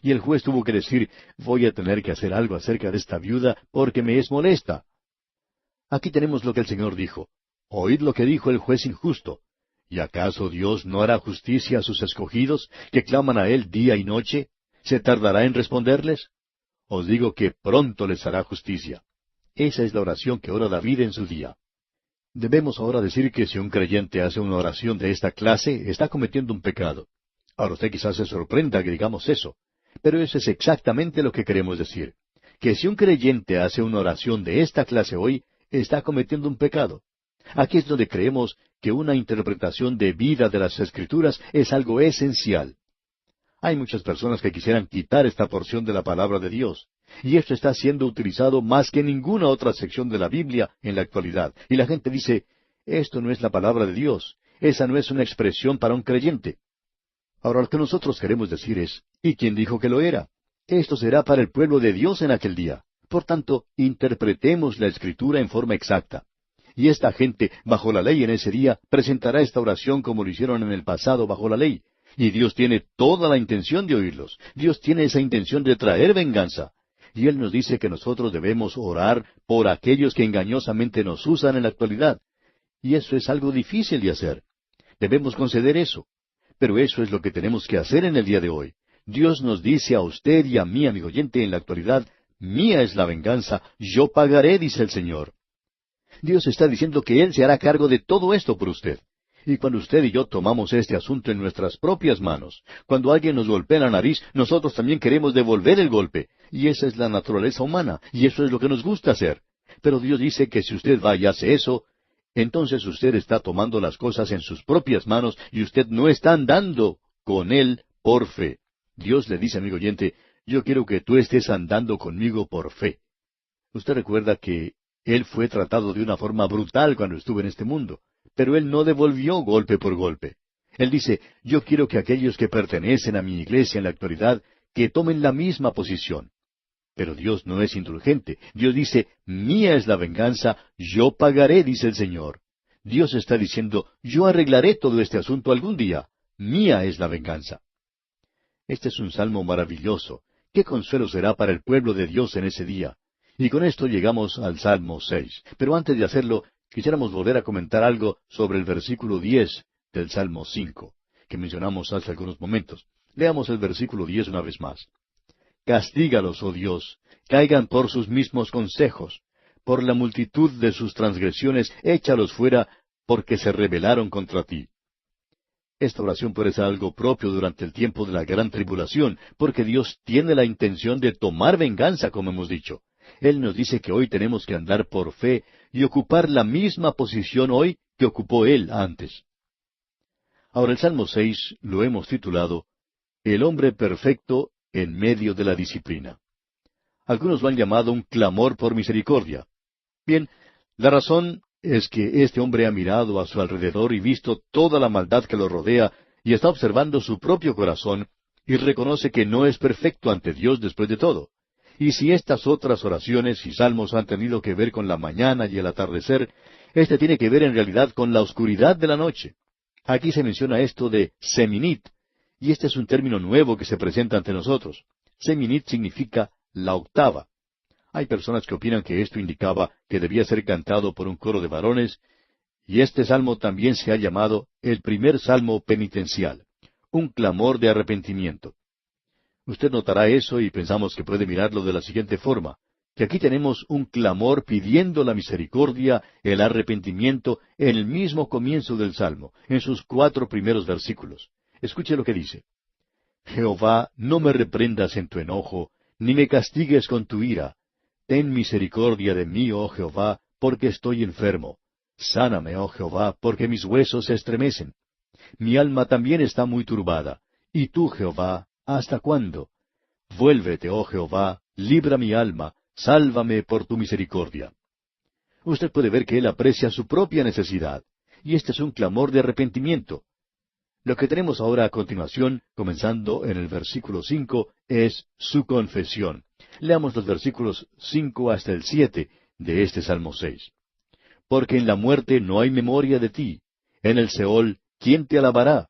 Speaker 1: Y el juez tuvo que decir, «Voy a tener que hacer algo acerca de esta viuda porque me es molesta». Aquí tenemos lo que el Señor dijo. Oíd lo que dijo el juez injusto. ¿Y acaso Dios no hará justicia a sus escogidos, que claman a Él día y noche? ¿Se tardará en responderles? Os digo que pronto les hará justicia. Esa es la oración que ora David en su día. Debemos ahora decir que si un creyente hace una oración de esta clase, está cometiendo un pecado. Ahora usted quizás se sorprenda que digamos eso, pero eso es exactamente lo que queremos decir. Que si un creyente hace una oración de esta clase hoy, está cometiendo un pecado. Aquí es donde creemos que una interpretación debida de las Escrituras es algo esencial. Hay muchas personas que quisieran quitar esta porción de la palabra de Dios, y esto está siendo utilizado más que ninguna otra sección de la Biblia en la actualidad. Y la gente dice, esto no es la palabra de Dios, esa no es una expresión para un creyente. Ahora lo que nosotros queremos decir es, ¿y quién dijo que lo era? Esto será para el pueblo de Dios en aquel día. Por tanto, interpretemos la Escritura en forma exacta. Y esta gente, bajo la ley en ese día, presentará esta oración como lo hicieron en el pasado bajo la ley. Y Dios tiene toda la intención de oírlos. Dios tiene esa intención de traer venganza. Y Él nos dice que nosotros debemos orar por aquellos que engañosamente nos usan en la actualidad. Y eso es algo difícil de hacer. Debemos conceder eso. Pero eso es lo que tenemos que hacer en el día de hoy. Dios nos dice a usted y a mí, amigo oyente, en la actualidad, mía es la venganza, yo pagaré, dice el Señor. Dios está diciendo que Él se hará cargo de todo esto por usted. Y cuando usted y yo tomamos este asunto en nuestras propias manos, cuando alguien nos golpea la nariz, nosotros también queremos devolver el golpe. Y esa es la naturaleza humana, y eso es lo que nos gusta hacer. Pero Dios dice que si usted va y hace eso, entonces usted está tomando las cosas en sus propias manos y usted no está andando con Él por fe. Dios le dice, amigo oyente, yo quiero que tú estés andando conmigo por fe. Usted recuerda que Él fue tratado de una forma brutal cuando estuvo en este mundo, pero Él no devolvió golpe por golpe. Él dice, yo quiero que aquellos que pertenecen a mi iglesia en la actualidad, que tomen la misma posición. Pero Dios no es indulgente. Dios dice, mía es la venganza, yo pagaré, dice el Señor. Dios está diciendo, yo arreglaré todo este asunto algún día. Mía es la venganza. Este es un salmo maravilloso. ¿Qué consuelo será para el pueblo de Dios en ese día? Y con esto llegamos al Salmo 6. Pero antes de hacerlo, quisiéramos volver a comentar algo sobre el versículo 10 del Salmo 5, que mencionamos hace algunos momentos. Leamos el versículo 10 una vez más. Castígalos, oh Dios, caigan por sus mismos consejos. Por la multitud de sus transgresiones, échalos fuera, porque se rebelaron contra ti. Esta oración puede ser algo propio durante el tiempo de la gran tribulación, porque Dios tiene la intención de tomar venganza, como hemos dicho. Él nos dice que hoy tenemos que andar por fe y ocupar la misma posición hoy que ocupó Él antes. Ahora el Salmo 6 lo hemos titulado El hombre perfecto en medio de la disciplina. Algunos lo han llamado un clamor por misericordia. Bien, la razón es que este hombre ha mirado a su alrededor y visto toda la maldad que lo rodea y está observando su propio corazón y reconoce que no es perfecto ante Dios después de todo. Y si estas otras oraciones y salmos han tenido que ver con la mañana y el atardecer, este tiene que ver en realidad con la oscuridad de la noche. Aquí se menciona esto de Seminit, y este es un término nuevo que se presenta ante nosotros. Seminit significa la octava. Hay personas que opinan que esto indicaba que debía ser cantado por un coro de varones, y este salmo también se ha llamado el primer salmo penitencial, un clamor de arrepentimiento. Usted notará eso y pensamos que puede mirarlo de la siguiente forma, que aquí tenemos un clamor pidiendo la misericordia, el arrepentimiento, en el mismo comienzo del salmo, en sus 4 primeros versículos. Escuche lo que dice. Jehová, no me reprendas en tu enojo, ni me castigues con tu ira. Ten misericordia de mí, oh Jehová, porque estoy enfermo. Sáname, oh Jehová, porque mis huesos se estremecen. Mi alma también está muy turbada. Y tú, Jehová, ¿hasta cuándo? Vuélvete, oh Jehová, libra mi alma, sálvame por tu misericordia. Usted puede ver que él aprecia su propia necesidad, y este es un clamor de arrepentimiento. Lo que tenemos ahora a continuación, comenzando en el versículo 5, es su confesión. Leamos los versículos 5 hasta el 7 de este Salmo 6. Porque en la muerte no hay memoria de ti. En el Seol, ¿quién te alabará?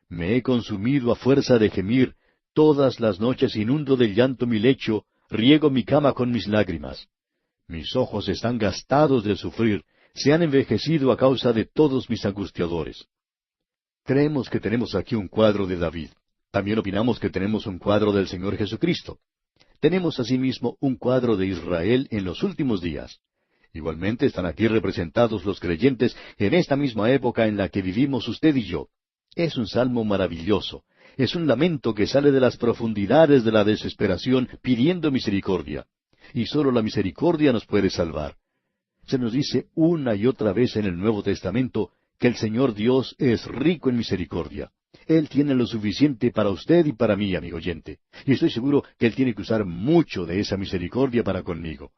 Speaker 1: Me he consumido a fuerza de gemir. Todas las noches inundo de llanto mi lecho, riego mi cama con mis lágrimas. Mis ojos están gastados de sufrir, se han envejecido a causa de todos mis angustiadores. Creemos que tenemos aquí un cuadro de David. También opinamos que tenemos un cuadro del Señor Jesucristo. Tenemos asimismo un cuadro de Israel en los últimos días. Igualmente están aquí representados los creyentes en esta misma época en la que vivimos usted y yo. Es un salmo maravilloso. Es un lamento que sale de las profundidades de la desesperación pidiendo misericordia. Y sólo la misericordia nos puede salvar. Se nos dice una y otra vez en el Nuevo Testamento que el Señor Dios es rico en misericordia. Él tiene lo suficiente para usted y para mí, amigo oyente. Y estoy seguro que Él tiene que usar mucho de esa misericordia para conmigo.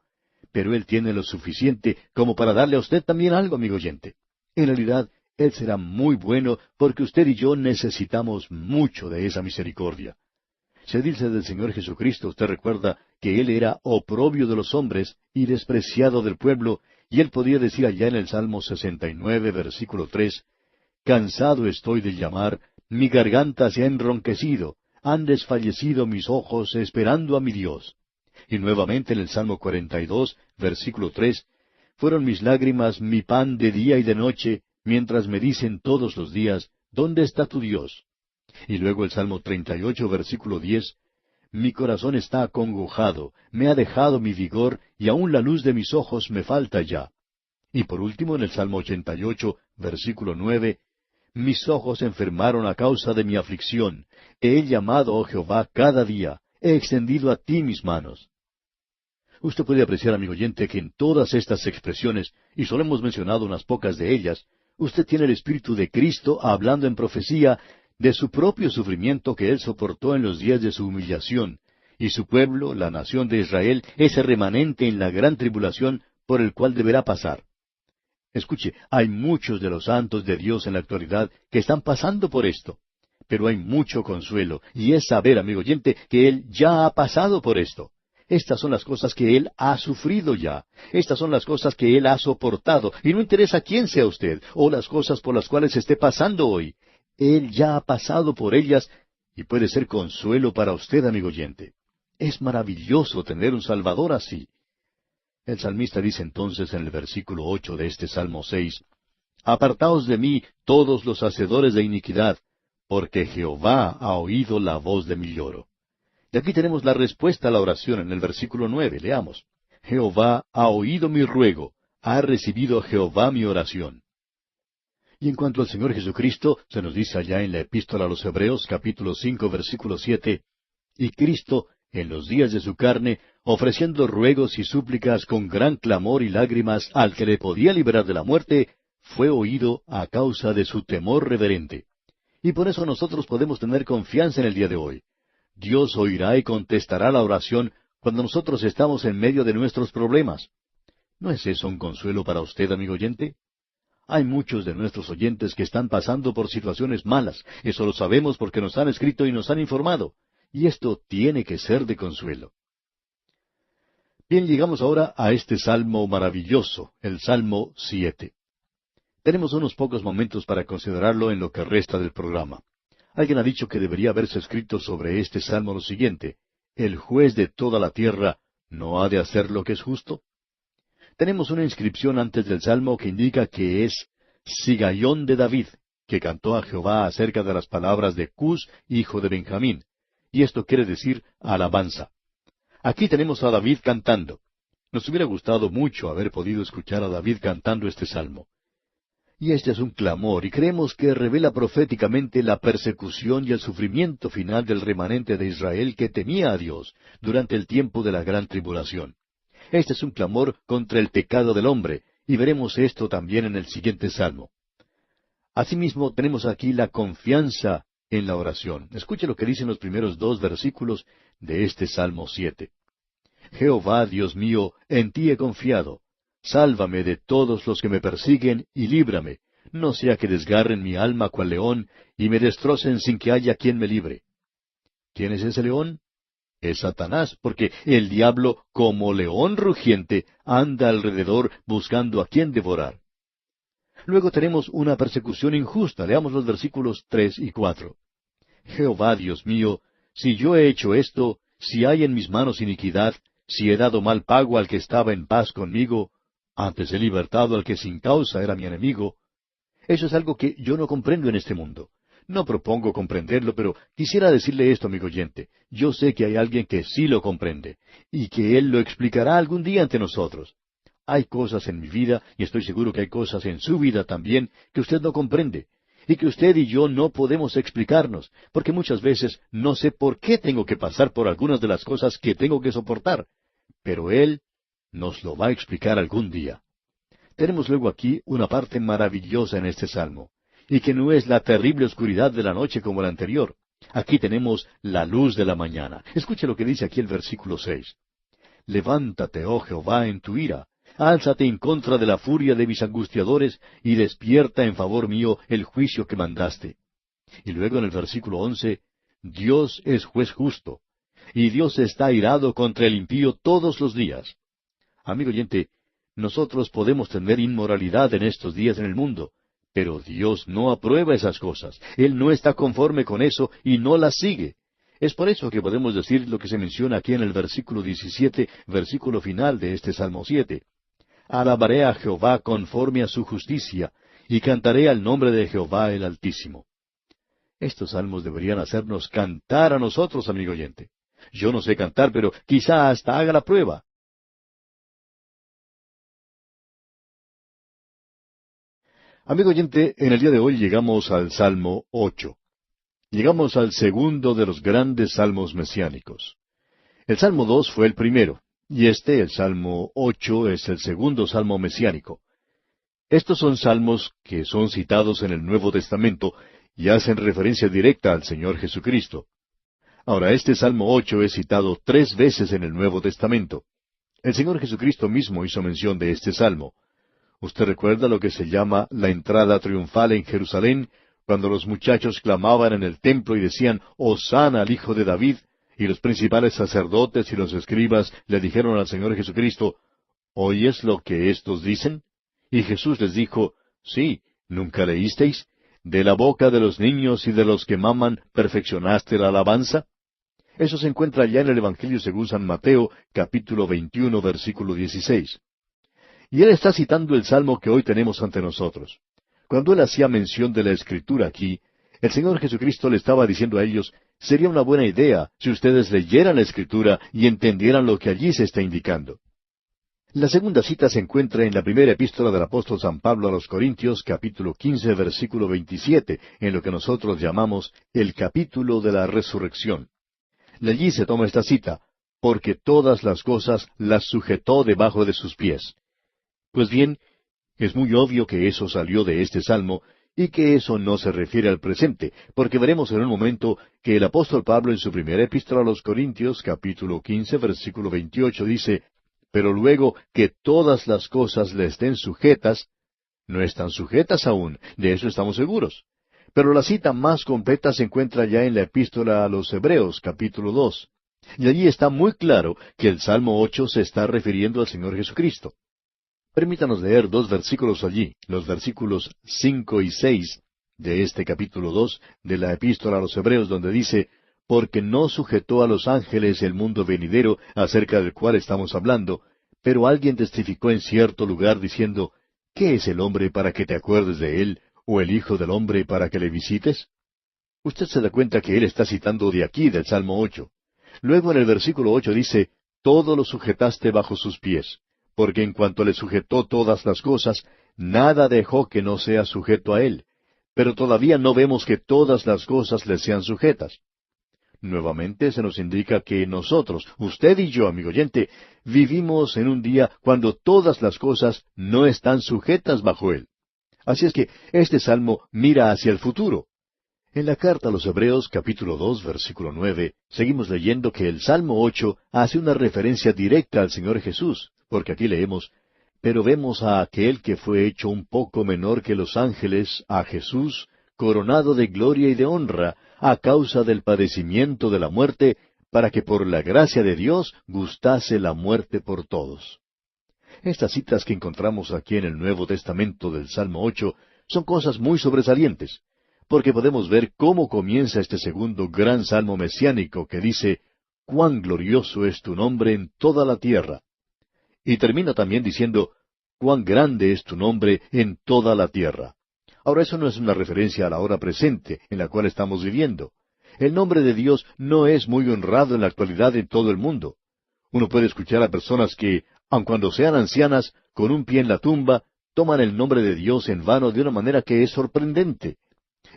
Speaker 1: Pero Él tiene lo suficiente como para darle a usted también algo, amigo oyente. En realidad, Él será muy bueno porque usted y yo necesitamos mucho de esa misericordia. Se dice del Señor Jesucristo, usted recuerda, que Él era oprobio de los hombres y despreciado del pueblo, y Él podía decir allá en el Salmo 69, versículo 3, «Cansado estoy de llamar, mi garganta se ha enronquecido, han desfallecido mis ojos esperando a mi Dios». Y nuevamente en el Salmo 42, versículo 3, «Fueron mis lágrimas mi pan de día y de noche, mientras me dicen todos los días, ¿dónde está tu Dios?». Y luego el Salmo 38, versículo 10, «Mi corazón está acongojado, me ha dejado mi vigor, y aun la luz de mis ojos me falta ya». Y por último en el Salmo 88, versículo 9, «Mis ojos se enfermaron a causa de mi aflicción. He llamado, oh Jehová, cada día. He extendido a ti mis manos». Usted puede apreciar, amigo oyente, que en todas estas expresiones, y solo hemos mencionado unas pocas de ellas, usted tiene el Espíritu de Cristo hablando en profecía de su propio sufrimiento que Él soportó en los días de su humillación, y su pueblo, la nación de Israel, ese remanente en la gran tribulación por el cual deberá pasar. Escuche, hay muchos de los santos de Dios en la actualidad que están pasando por esto. Pero hay mucho consuelo, y es saber, amigo oyente, que Él ya ha pasado por esto. Estas son las cosas que Él ha sufrido ya. Estas son las cosas que Él ha soportado, y no interesa quién sea usted, o las cosas por las cuales esté pasando hoy. Él ya ha pasado por ellas, y puede ser consuelo para usted, amigo oyente. Es maravilloso tener un Salvador así. El salmista dice entonces en el versículo 8 de este Salmo 6, «Apartaos de mí todos los hacedores de iniquidad, porque Jehová ha oído la voz de mi lloro». Y aquí tenemos la respuesta a la oración en el versículo 9. Leamos. «Jehová ha oído mi ruego, ha recibido Jehová mi oración». Y en cuanto al Señor Jesucristo, se nos dice allá en la Epístola a los Hebreos, capítulo 5, versículo 7, «Y Cristo, en los días de su carne, ofreciendo ruegos y súplicas con gran clamor y lágrimas al que le podía liberar de la muerte, fue oído a causa de su temor reverente». Y por eso nosotros podemos tener confianza en el día de hoy. Dios oirá y contestará la oración cuando nosotros estamos en medio de nuestros problemas. ¿No es eso un consuelo para usted, amigo oyente? Hay muchos de nuestros oyentes que están pasando por situaciones malas. Eso lo sabemos porque nos han escrito y nos han informado. Y esto tiene que ser de consuelo. Bien, llegamos ahora a este salmo maravilloso, el Salmo 7. Tenemos unos pocos momentos para considerarlo en lo que resta del programa. Alguien ha dicho que debería haberse escrito sobre este salmo lo siguiente: «El juez de toda la tierra no ha de hacer lo que es justo». Tenemos una inscripción antes del salmo que indica que es Sigaión de David, que cantó a Jehová acerca de las palabras de Cus, hijo de Benjamín. Y esto quiere decir alabanza. Aquí tenemos a David cantando. Nos hubiera gustado mucho haber podido escuchar a David cantando este salmo. Y este es un clamor, y creemos que revela proféticamente la persecución y el sufrimiento final del remanente de Israel que temía a Dios durante el tiempo de la gran tribulación. Este es un clamor contra el pecado del hombre, y veremos esto también en el siguiente salmo. Asimismo, tenemos aquí la confianza en la oración. Escuche lo que dicen los primeros 2 versículos de este Salmo 7. «Jehová, Dios mío, en ti he confiado. Sálvame de todos los que me persiguen y líbrame, no sea que desgarren mi alma cual león y me destrocen sin que haya quien me libre». ¿Quién es ese león? Es Satanás, porque el diablo, como león rugiente, anda alrededor buscando a quien devorar. Luego tenemos una persecución injusta. Leamos los versículos 3 y 4. «Jehová, Dios mío, si yo he hecho esto, si hay en mis manos iniquidad, si he dado mal pago al que estaba en paz conmigo, antes he libertado al que sin causa era mi enemigo». Eso es algo que yo no comprendo en este mundo. No propongo comprenderlo, pero quisiera decirle esto, amigo oyente. Yo sé que hay alguien que sí lo comprende, y que Él lo explicará algún día ante nosotros. Hay cosas en mi vida, y estoy seguro que hay cosas en su vida también, que usted no comprende, y que usted y yo no podemos explicarnos, porque muchas veces no sé por qué tengo que pasar por algunas de las cosas que tengo que soportar. Pero Él nos lo va a explicar algún día. Tenemos luego aquí una parte maravillosa en este salmo, y que no es la terrible oscuridad de la noche como la anterior. Aquí tenemos la luz de la mañana. Escuche lo que dice aquí el versículo 6. «Levántate, oh Jehová, en tu ira. Álzate en contra de la furia de mis angustiadores, y despierta en favor mío el juicio que mandaste». Y luego en el versículo 11, Dios es juez justo, y Dios está airado contra el impío todos los días. Amigo oyente, nosotros podemos tener inmoralidad en estos días en el mundo, pero Dios no aprueba esas cosas. Él no está conforme con eso y no las sigue. Es por eso que podemos decir lo que se menciona aquí en el versículo 17, versículo final de este Salmo 7. Alabaré a Jehová conforme a su justicia, y cantaré al nombre de Jehová el Altísimo. Estos salmos deberían hacernos cantar a nosotros, amigo oyente. Yo no sé cantar, pero quizá hasta haga la prueba. Amigo oyente, en el día de hoy llegamos al Salmo 8. Llegamos al segundo de los grandes salmos mesiánicos. El Salmo 2 fue el primero, y el Salmo 8, es el segundo salmo mesiánico. Estos son salmos que son citados en el Nuevo Testamento y hacen referencia directa al Señor Jesucristo. Ahora, este Salmo 8 es citado 3 veces en el Nuevo Testamento. El Señor Jesucristo mismo hizo mención de este salmo. Usted recuerda lo que se llama la entrada triunfal en Jerusalén, cuando los muchachos clamaban en el templo y decían, «Hosana al Hijo de David», y los principales sacerdotes y los escribas le dijeron al Señor Jesucristo, «¿Oyes lo que éstos dicen?» Y Jesús les dijo, «Sí, ¿nunca leísteis? ¿De la boca de los niños y de los que maman perfeccionaste la alabanza?» Eso se encuentra ya en el Evangelio según San Mateo, capítulo 21, versículo 16. Y él está citando el salmo que hoy tenemos ante nosotros. Cuando él hacía mención de la Escritura aquí, el Señor Jesucristo le estaba diciendo a ellos, sería una buena idea si ustedes leyeran la Escritura y entendieran lo que allí se está indicando. La segunda cita se encuentra en la primera epístola del apóstol San Pablo a los Corintios, capítulo 15, versículo 27, en lo que nosotros llamamos el capítulo de la resurrección. De allí se toma esta cita, porque todas las cosas las sujetó debajo de sus pies. Pues bien, es muy obvio que eso salió de este salmo, y que eso no se refiere al presente, porque veremos en un momento que el apóstol Pablo en su primera epístola a los Corintios, capítulo 15, versículo 28, dice, «Pero luego que todas las cosas le estén sujetas», no están sujetas aún, de eso estamos seguros. Pero la cita más completa se encuentra ya en la epístola a los Hebreos, capítulo 2. Y allí está muy claro que el Salmo 8 se está refiriendo al Señor Jesucristo. Permítanos leer 2 versículos allí, los versículos 5 y 6 de este capítulo 2 de la epístola a los Hebreos, donde dice, «Porque no sujetó a los ángeles el mundo venidero acerca del cual estamos hablando, pero alguien testificó en cierto lugar diciendo, ¿qué es el hombre para que te acuerdes de él, o el hijo del hombre para que le visites?» Usted se da cuenta que él está citando de aquí del Salmo 8. Luego en el versículo 8 dice, «Todo lo sujetaste bajo sus pies, porque en cuanto le sujetó todas las cosas, nada dejó que no sea sujeto a él. Pero todavía no vemos que todas las cosas le sean sujetas». Nuevamente se nos indica que nosotros, usted y yo, amigo oyente, vivimos en un día cuando todas las cosas no están sujetas bajo él. Así es que este salmo mira hacia el futuro. En la carta a los Hebreos, capítulo 2, versículo 9, seguimos leyendo que el Salmo 8 hace una referencia directa al Señor Jesús, porque aquí leemos, «Pero vemos a aquel que fue hecho un poco menor que los ángeles, a Jesús, coronado de gloria y de honra, a causa del padecimiento de la muerte, para que por la gracia de Dios gustase la muerte por todos». Estas citas que encontramos aquí en el Nuevo Testamento del Salmo 8 son cosas muy sobresalientes, porque podemos ver cómo comienza este segundo gran salmo mesiánico que dice, «Cuán glorioso es tu nombre en toda la tierra». Y termina también diciendo, «Cuán grande es tu nombre en toda la tierra». Ahora eso no es una referencia a la hora presente en la cual estamos viviendo. El nombre de Dios no es muy honrado en la actualidad en todo el mundo. Uno puede escuchar a personas que, aun cuando sean ancianas, con un pie en la tumba, toman el nombre de Dios en vano de una manera que es sorprendente.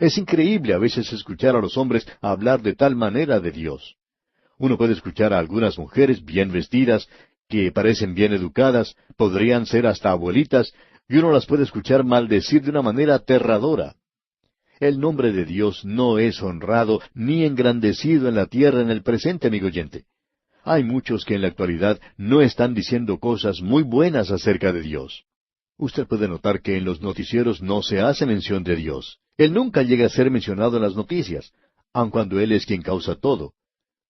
Speaker 1: Es increíble a veces escuchar a los hombres hablar de tal manera de Dios. Uno puede escuchar a algunas mujeres bien vestidas, que parecen bien educadas, podrían ser hasta abuelitas, y uno las puede escuchar maldecir de una manera aterradora. El nombre de Dios no es honrado ni engrandecido en la tierra en el presente, amigo oyente. Hay muchos que en la actualidad no están diciendo cosas muy buenas acerca de Dios. Usted puede notar que en los noticieros no se hace mención de Dios. Él nunca llega a ser mencionado en las noticias. aun cuando Él es quien causa todo.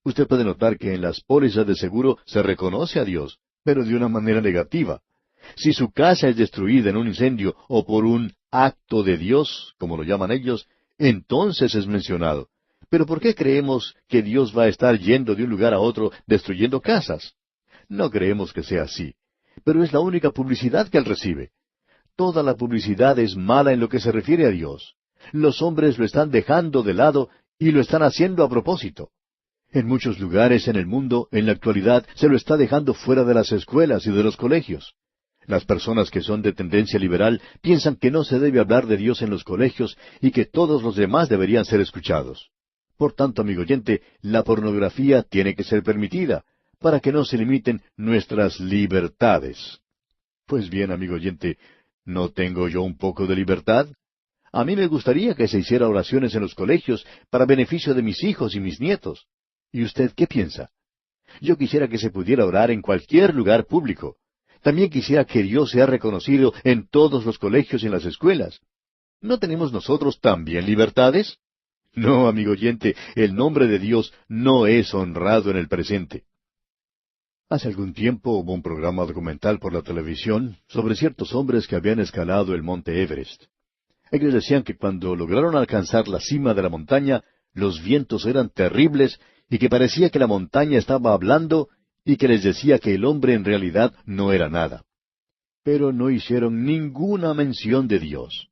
Speaker 1: Usted puede notar que en las pólizas de seguro se reconoce a Dios, pero de una manera negativa. Si su casa es destruida en un incendio o por un acto de Dios, como lo llaman ellos, entonces es mencionado. Pero ¿por qué creemos que Dios va a estar yendo de un lugar a otro destruyendo casas? No creemos que sea así, pero es la única publicidad que Él recibe. Toda la publicidad es mala en lo que se refiere a Dios. Los hombres lo están dejando de lado y lo están haciendo a propósito. En muchos lugares en el mundo, en la actualidad, se lo está dejando fuera de las escuelas y de los colegios. Las personas que son de tendencia liberal piensan que no se debe hablar de Dios en los colegios y que todos los demás deberían ser escuchados. Por tanto, amigo oyente, la pornografía tiene que ser permitida, para que no se limiten nuestras libertades. Pues bien, amigo oyente, ¿no tengo yo un poco de libertad? A mí me gustaría que se hiciera oraciones en los colegios para beneficio de mis hijos y mis nietos. ¿Y usted qué piensa? Yo quisiera que se pudiera orar en cualquier lugar público. También quisiera que Dios sea reconocido en todos los colegios y en las escuelas. ¿No tenemos nosotros también libertades? No, amigo oyente, el nombre de Dios no es honrado en el presente. Hace algún tiempo hubo un programa documental por la televisión sobre ciertos hombres que habían escalado el monte Everest. Ellos decían que cuando lograron alcanzar la cima de la montaña, los vientos eran terribles y que parecía que la montaña estaba hablando y que les decía que el hombre en realidad no era nada. Pero no hicieron ninguna mención de Dios.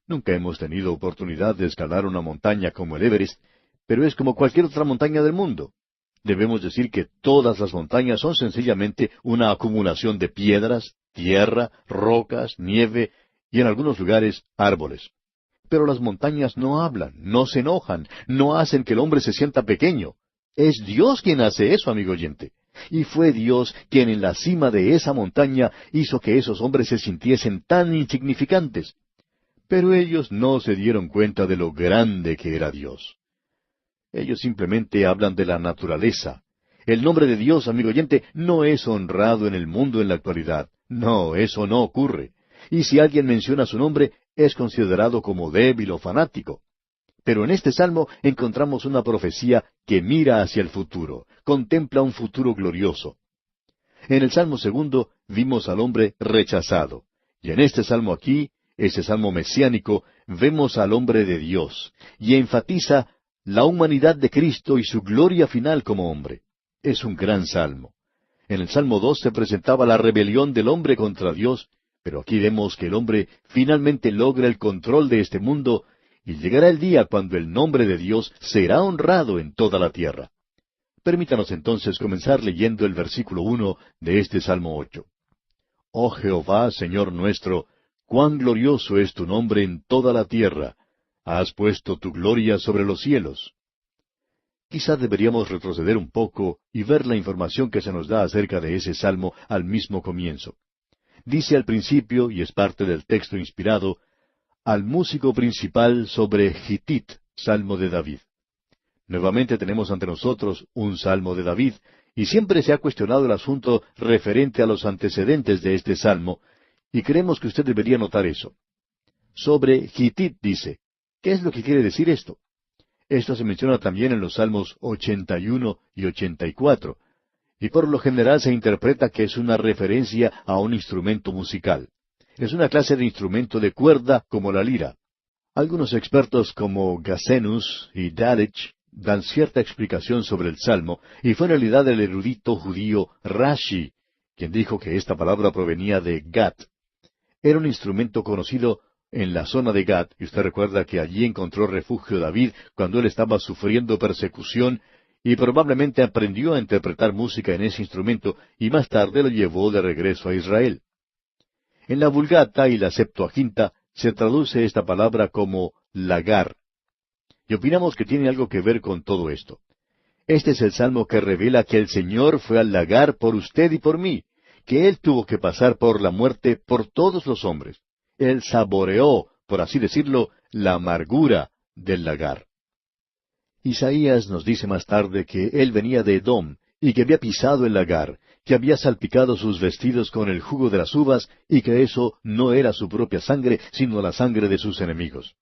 Speaker 1: Nunca hemos tenido oportunidad de escalar una montaña como el Everest, pero es como cualquier otra montaña del mundo. Debemos decir que todas las montañas son sencillamente una acumulación de piedras, tierra, rocas, nieve y en algunos lugares árboles. Pero las montañas no hablan, no se enojan, no hacen que el hombre se sienta pequeño. Es Dios quien hace eso, amigo oyente. Y fue Dios quien en la cima de esa montaña hizo que esos hombres se sintiesen tan insignificantes. Pero ellos no se dieron cuenta de lo grande que era Dios. Ellos simplemente hablan de la naturaleza. El nombre de Dios, amigo oyente, no es honrado en el mundo en la actualidad. No, eso no ocurre. Y si alguien menciona su nombre, es considerado como débil o fanático. Pero en este salmo encontramos una profecía que mira hacia el futuro, contempla un futuro glorioso. En el Salmo 2 vimos al hombre rechazado. Y en este salmo aquí, ese salmo mesiánico, vemos al hombre de Dios, y enfatiza la humanidad de Cristo y su gloria final como hombre. Es un gran salmo. En el Salmo 2 se presentaba la rebelión del hombre contra Dios, pero aquí vemos que el hombre finalmente logra el control de este mundo, y llegará el día cuando el nombre de Dios será honrado en toda la tierra. Permítanos entonces comenzar leyendo el versículo 1 de este Salmo 8. Oh Jehová, Señor nuestro, cuán glorioso es tu nombre en toda la tierra. Has puesto tu gloria sobre los cielos. Quizá deberíamos retroceder un poco y ver la información que se nos da acerca de ese salmo al mismo comienzo. Dice al principio, y es parte del texto inspirado, al músico principal sobre Gitit, salmo de David. Nuevamente tenemos ante nosotros un salmo de David, y siempre se ha cuestionado el asunto referente a los antecedentes de este salmo, y creemos que usted debería notar eso. Sobre Gitit dice, ¿qué es lo que quiere decir esto? Esto se menciona también en los salmos 81 y 84, y por lo general se interpreta que es una referencia a un instrumento musical. Es una clase de instrumento de cuerda como la lira. Algunos expertos como Gasenus y Dalitch dan cierta explicación sobre el salmo, y fue en realidad el erudito judío Rashi quien dijo que esta palabra provenía de Gat. Era un instrumento conocido en la zona de Gat, y usted recuerda que allí encontró refugio David cuando él estaba sufriendo persecución, y probablemente aprendió a interpretar música en ese instrumento, y más tarde lo llevó de regreso a Israel. En la Vulgata y la Septuaginta se traduce esta palabra como lagar. Y opinamos que tiene algo que ver con todo esto. Este es el salmo que revela que el Señor fue al lagar por usted y por mí, que Él tuvo que pasar por la muerte por todos los hombres. Él saboreó, por así decirlo, la amargura del lagar. Isaías nos dice más tarde que él venía de Edom y que había pisado el lagar, que había salpicado sus vestidos con el jugo de las uvas y que eso no era su propia sangre, sino la sangre de sus enemigos.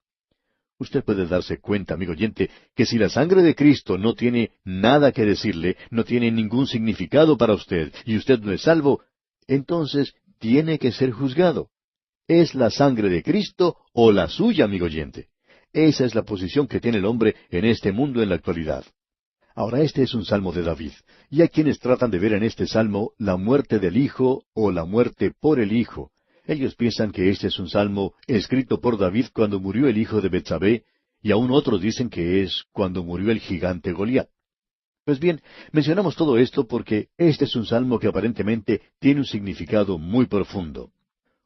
Speaker 1: Usted puede darse cuenta, amigo oyente, que si la sangre de Cristo no tiene nada que decirle, no tiene ningún significado para usted, y usted no es salvo, entonces tiene que ser juzgado. ¿Es la sangre de Cristo o la suya, amigo oyente? Esa es la posición que tiene el hombre en este mundo en la actualidad. Ahora, este es un salmo de David, y hay quienes tratan de ver en este salmo la muerte del Hijo o la muerte por el Hijo. Ellos piensan que este es un salmo escrito por David cuando murió el hijo de Betsabé, y aún otros dicen que es cuando murió el gigante Goliat. Pues bien, mencionamos todo esto porque este es un salmo que aparentemente tiene un significado muy profundo.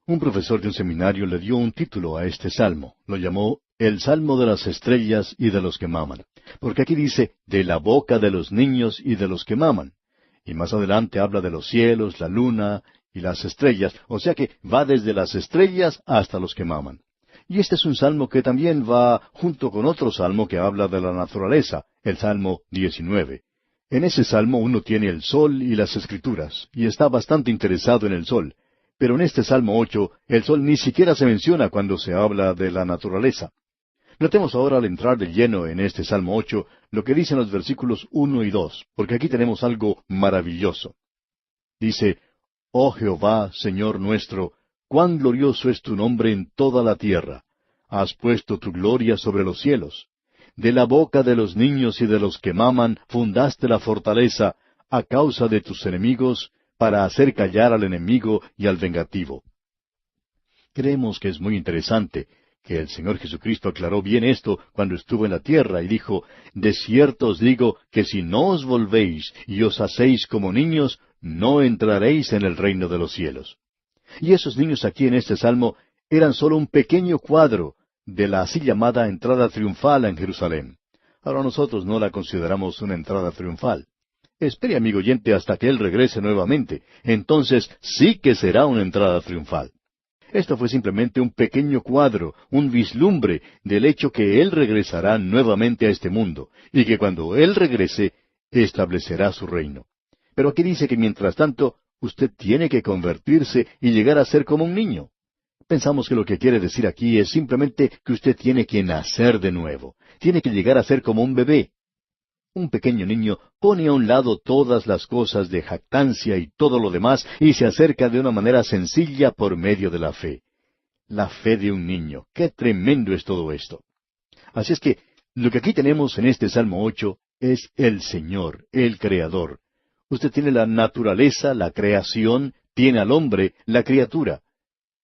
Speaker 1: Un profesor de un seminario le dio un título a este salmo. Lo llamó El Salmo de las Estrellas y de los que maman. Porque aquí dice, de la boca de los niños y de los que maman. Y más adelante habla de los cielos, la luna y las estrellas. O sea que va desde las estrellas hasta los que maman. Y este es un salmo que también va junto con otro salmo que habla de la naturaleza, el Salmo 19. En ese salmo uno tiene el sol y las escrituras, y está bastante interesado en el sol. Pero en este Salmo 8, el sol ni siquiera se menciona cuando se habla de la naturaleza. Notemos ahora al entrar de lleno en este Salmo 8 lo que dicen los versículos 1 y 2, porque aquí tenemos algo maravilloso. Dice, Oh Jehová, Señor nuestro, cuán glorioso es tu nombre en toda la tierra. Has puesto tu gloria sobre los cielos. De la boca de los niños y de los que maman fundaste la fortaleza, a causa de tus enemigos, para hacer callar al enemigo y al vengativo. Creemos que es muy interesante que el Señor Jesucristo aclaró bien esto cuando estuvo en la tierra y dijo, De cierto os digo que si no os volvéis y os hacéis como niños, no entraréis en el reino de los cielos. Y esos niños aquí en este salmo eran solo un pequeño cuadro de la así llamada entrada triunfal en Jerusalén. Ahora nosotros no la consideramos una entrada triunfal. Espere, amigo oyente, hasta que Él regrese nuevamente. Entonces sí que será una entrada triunfal. Esto fue simplemente un pequeño cuadro, un vislumbre del hecho que Él regresará nuevamente a este mundo, y que cuando Él regrese, establecerá su reino. Pero aquí dice que mientras tanto, usted tiene que convertirse y llegar a ser como un niño. Pensamos que lo que quiere decir aquí es simplemente que usted tiene que nacer de nuevo. Tiene que llegar a ser como un bebé. Un pequeño niño pone a un lado todas las cosas de jactancia y todo lo demás y se acerca de una manera sencilla por medio de la fe. La fe de un niño. ¡Qué tremendo es todo esto! Así es que lo que aquí tenemos en este Salmo 8 es el Señor, el Creador. Usted tiene la naturaleza, la creación, tiene al hombre, la criatura.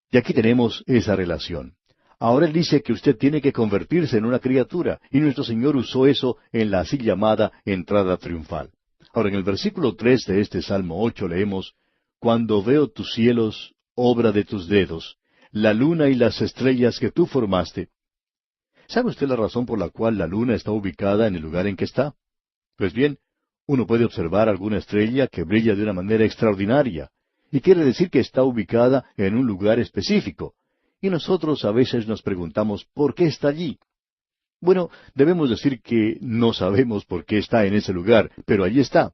Speaker 1: Y aquí tenemos esa relación. Ahora Él dice que usted tiene que convertirse en una criatura, y nuestro Señor usó eso en la así llamada entrada triunfal. Ahora en el versículo 3 de este Salmo 8 leemos, Cuando veo tus cielos, obra de tus dedos, la luna y las estrellas que tú formaste. ¿Sabe usted la razón por la cual la luna está ubicada en el lugar en que está? Pues bien, uno puede observar alguna estrella que brilla de una manera extraordinaria, y quiere decir que está ubicada en un lugar específico. Y nosotros a veces nos preguntamos ¿por qué está allí? Bueno, debemos decir que no sabemos por qué está en ese lugar, pero allí está.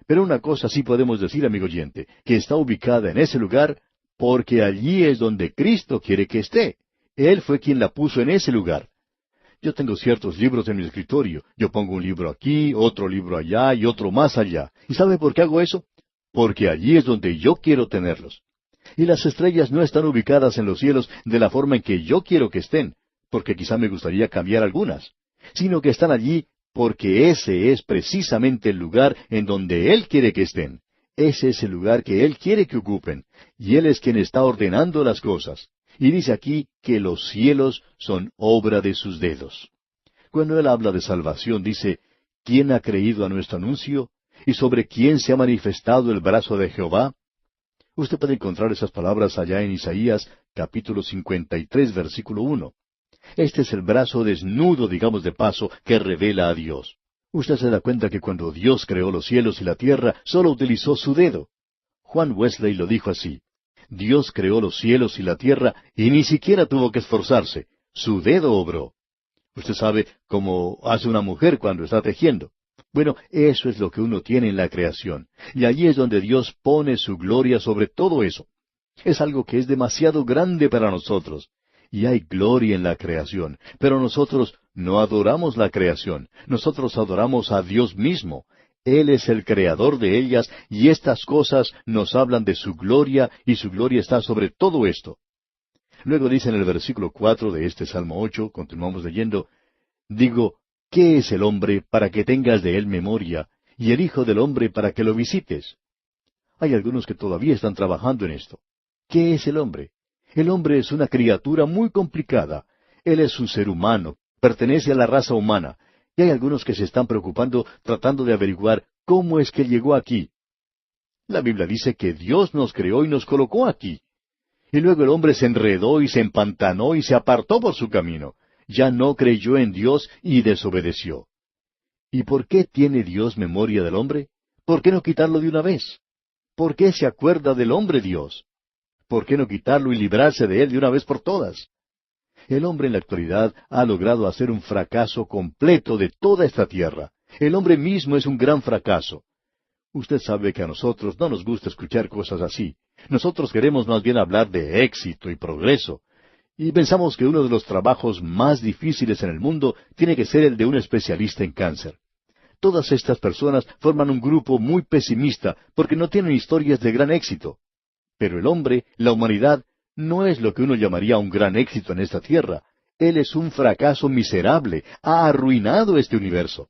Speaker 1: Pero una cosa sí podemos decir, amigo oyente, que está ubicada en ese lugar porque allí es donde Cristo quiere que esté. Él fue quien la puso en ese lugar. Yo tengo ciertos libros en mi escritorio. Yo pongo un libro aquí, otro libro allá y otro más allá. ¿Y sabe por qué hago eso? Porque allí es donde yo quiero tenerlos. Y las estrellas no están ubicadas en los cielos de la forma en que yo quiero que estén, porque quizá me gustaría cambiar algunas, sino que están allí porque ese es precisamente el lugar en donde Él quiere que estén. Ese es el lugar que Él quiere que ocupen, y Él es quien está ordenando las cosas. Y dice aquí que los cielos son obra de sus dedos. Cuando Él habla de salvación, dice, ¿quién ha creído a nuestro anuncio? ¿Y sobre quién se ha manifestado el brazo de Jehová? Usted puede encontrar esas palabras allá en Isaías, capítulo 53, versículo 1. Este es el brazo desnudo, digamos de paso, que revela a Dios. Usted se da cuenta que cuando Dios creó los cielos y la tierra, solo utilizó su dedo. Juan Wesley lo dijo así. Dios creó los cielos y la tierra y ni siquiera tuvo que esforzarse. Su dedo obró. Usted sabe cómo hace una mujer cuando está tejiendo. Bueno, eso es lo que uno tiene en la creación. Y allí es donde Dios pone su gloria sobre todo eso. Es algo que es demasiado grande para nosotros. y hay gloria en la creación. Pero nosotros no adoramos la creación, nosotros adoramos a Dios mismo. Él es el creador de ellas, y estas cosas nos hablan de su gloria, y su gloria está sobre todo esto. Luego dice en el versículo 4 de este Salmo 8, continuamos leyendo, digo, ¿qué es el hombre para que tengas de él memoria, y el hijo del hombre para que lo visites? Hay algunos que todavía están trabajando en esto. ¿Qué es el hombre? El hombre es una criatura muy complicada. Él es un ser humano, pertenece a la raza humana, y hay algunos que se están preocupando tratando de averiguar cómo es que llegó aquí. La Biblia dice que Dios nos creó y nos colocó aquí. Y luego el hombre se enredó y se empantanó y se apartó por su camino. Ya no creyó en Dios y desobedeció. ¿Y por qué tiene Dios memoria del hombre? ¿Por qué no quitarlo de una vez? ¿Por qué se acuerda del hombre Dios? ¿Por qué no quitarlo y librarse de él de una vez por todas? El hombre en la actualidad ha logrado hacer un fracaso completo de toda esta tierra. El hombre mismo es un gran fracaso. Usted sabe que a nosotros no nos gusta escuchar cosas así. Nosotros queremos más bien hablar de éxito y progreso. Y pensamos que uno de los trabajos más difíciles en el mundo tiene que ser el de un especialista en cáncer. Todas estas personas forman un grupo muy pesimista porque no tienen historias de gran éxito. Pero el hombre, la humanidad, no es lo que uno llamaría un gran éxito en esta tierra. Él es un fracaso miserable, ha arruinado este universo.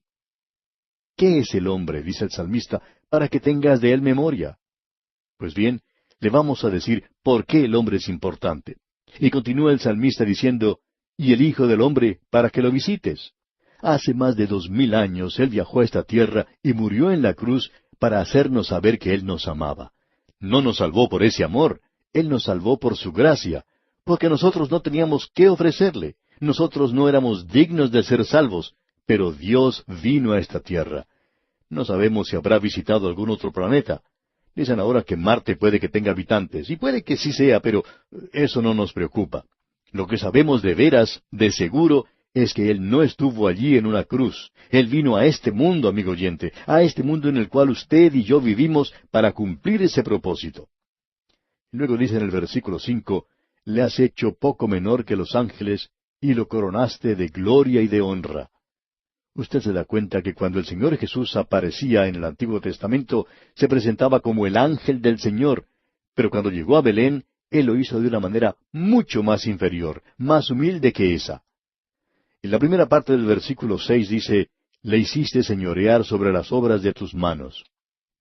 Speaker 1: ¿Qué es el hombre, dice el salmista, para que tengas de él memoria? Pues bien, le vamos a decir por qué el hombre es importante. Y continúa el salmista diciendo, y el Hijo del Hombre para que lo visites. Hace más de 2000 años Él viajó a esta tierra y murió en la cruz para hacernos saber que Él nos amaba. No nos salvó por ese amor, Él nos salvó por su gracia, porque nosotros no teníamos qué ofrecerle, nosotros no éramos dignos de ser salvos, pero Dios vino a esta tierra. No sabemos si habrá visitado algún otro planeta. Dicen ahora que Marte puede que tenga habitantes, y puede que sí sea, pero eso no nos preocupa. Lo que sabemos de veras, de seguro, es que Él no estuvo allí en una cruz. Él vino a este mundo, amigo oyente, a este mundo en el cual usted y yo vivimos para cumplir ese propósito. Luego dice en el versículo 5, le has hecho poco menor que los ángeles, y lo coronaste de gloria y de honra. Usted se da cuenta que cuando el Señor Jesús aparecía en el Antiguo Testamento, se presentaba como el ángel del Señor, pero cuando llegó a Belén, Él lo hizo de una manera mucho más inferior, más humilde que esa. En la primera parte del versículo 6 dice, le hiciste señorear sobre las obras de tus manos.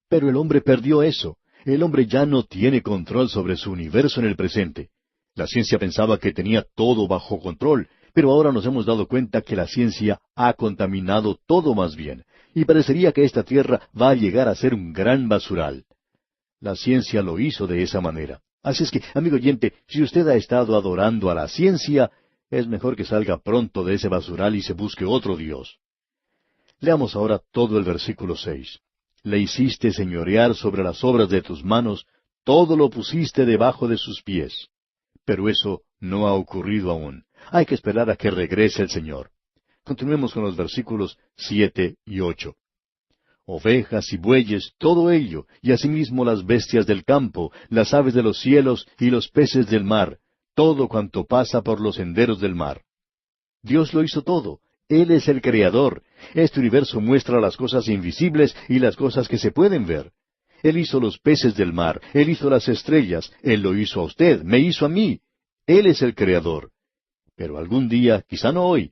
Speaker 1: Pero el hombre perdió eso. El hombre ya no tiene control sobre su universo en el presente. La ciencia pensaba que tenía todo bajo control, pero ahora nos hemos dado cuenta que la ciencia ha contaminado todo más bien, y parecería que esta tierra va a llegar a ser un gran basural. La ciencia lo hizo de esa manera. Así es que, amigo oyente, si usted ha estado adorando a la ciencia, es mejor que salga pronto de ese basural y se busque otro Dios. Leamos ahora todo el versículo 6. Le hiciste señorear sobre las obras de tus manos, todo lo pusiste debajo de sus pies. Pero eso no ha ocurrido aún. Hay que esperar a que regrese el Señor. Continuemos con los versículos 7 y 8. Ovejas y bueyes, todo ello, y asimismo las bestias del campo, las aves de los cielos y los peces del mar, todo cuanto pasa por los senderos del mar. Dios lo hizo todo. Él es el Creador. Este universo muestra las cosas invisibles y las cosas que se pueden ver. Él hizo los peces del mar, Él hizo las estrellas, Él lo hizo a usted, me hizo a mí. Él es el Creador. Pero algún día, quizá no hoy,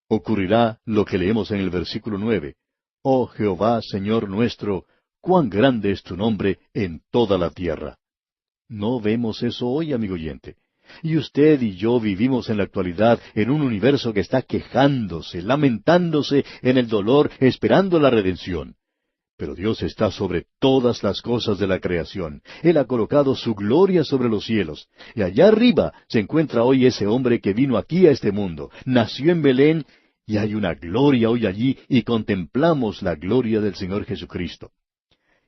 Speaker 1: ocurrirá lo que leemos en el versículo 9. Oh Jehová, Señor nuestro, cuán grande es tu nombre en toda la tierra. No vemos eso hoy, amigo oyente. Y usted y yo vivimos en la actualidad en un universo que está quejándose, lamentándose en el dolor, esperando la redención. Pero Dios está sobre todas las cosas de la creación. Él ha colocado su gloria sobre los cielos. Y allá arriba se encuentra hoy ese hombre que vino aquí a este mundo. Nació en Belén y hay una gloria hoy allí y contemplamos la gloria del Señor Jesucristo.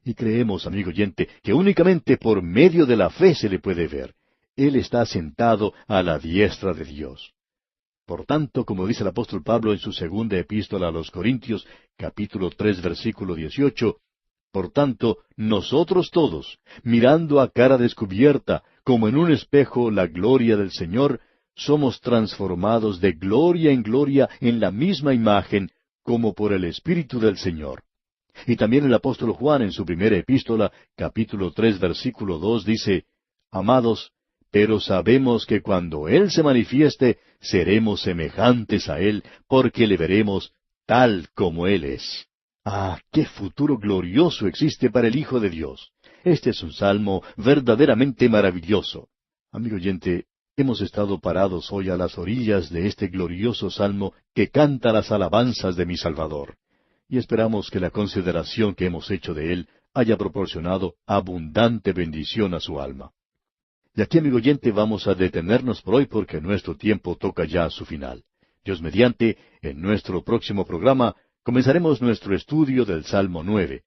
Speaker 1: Y creemos, amigo oyente, que únicamente por medio de la fe se le puede ver. Él está sentado a la diestra de Dios. Por tanto, como dice el apóstol Pablo en su segunda epístola a los Corintios, capítulo 3, versículo 18, por tanto, nosotros todos, mirando a cara descubierta, como en un espejo, la gloria del Señor, somos transformados de gloria en gloria en la misma imagen, como por el Espíritu del Señor. Y también el apóstol Juan en su primera epístola, capítulo 3, versículo 2, dice, Amados, pero sabemos que cuando Él se manifieste, seremos semejantes a Él, porque le veremos tal como Él es. Ah, qué futuro glorioso existe para el Hijo de Dios. Este es un salmo verdaderamente maravilloso. Amigo oyente, hemos estado parados hoy a las orillas de este glorioso salmo que canta las alabanzas de mi Salvador. Y esperamos que la consideración que hemos hecho de él haya proporcionado abundante bendición a su alma. Y aquí, amigo oyente, vamos a detenernos por hoy porque nuestro tiempo toca ya a su final. Dios mediante, en nuestro próximo programa, comenzaremos nuestro estudio del Salmo 9.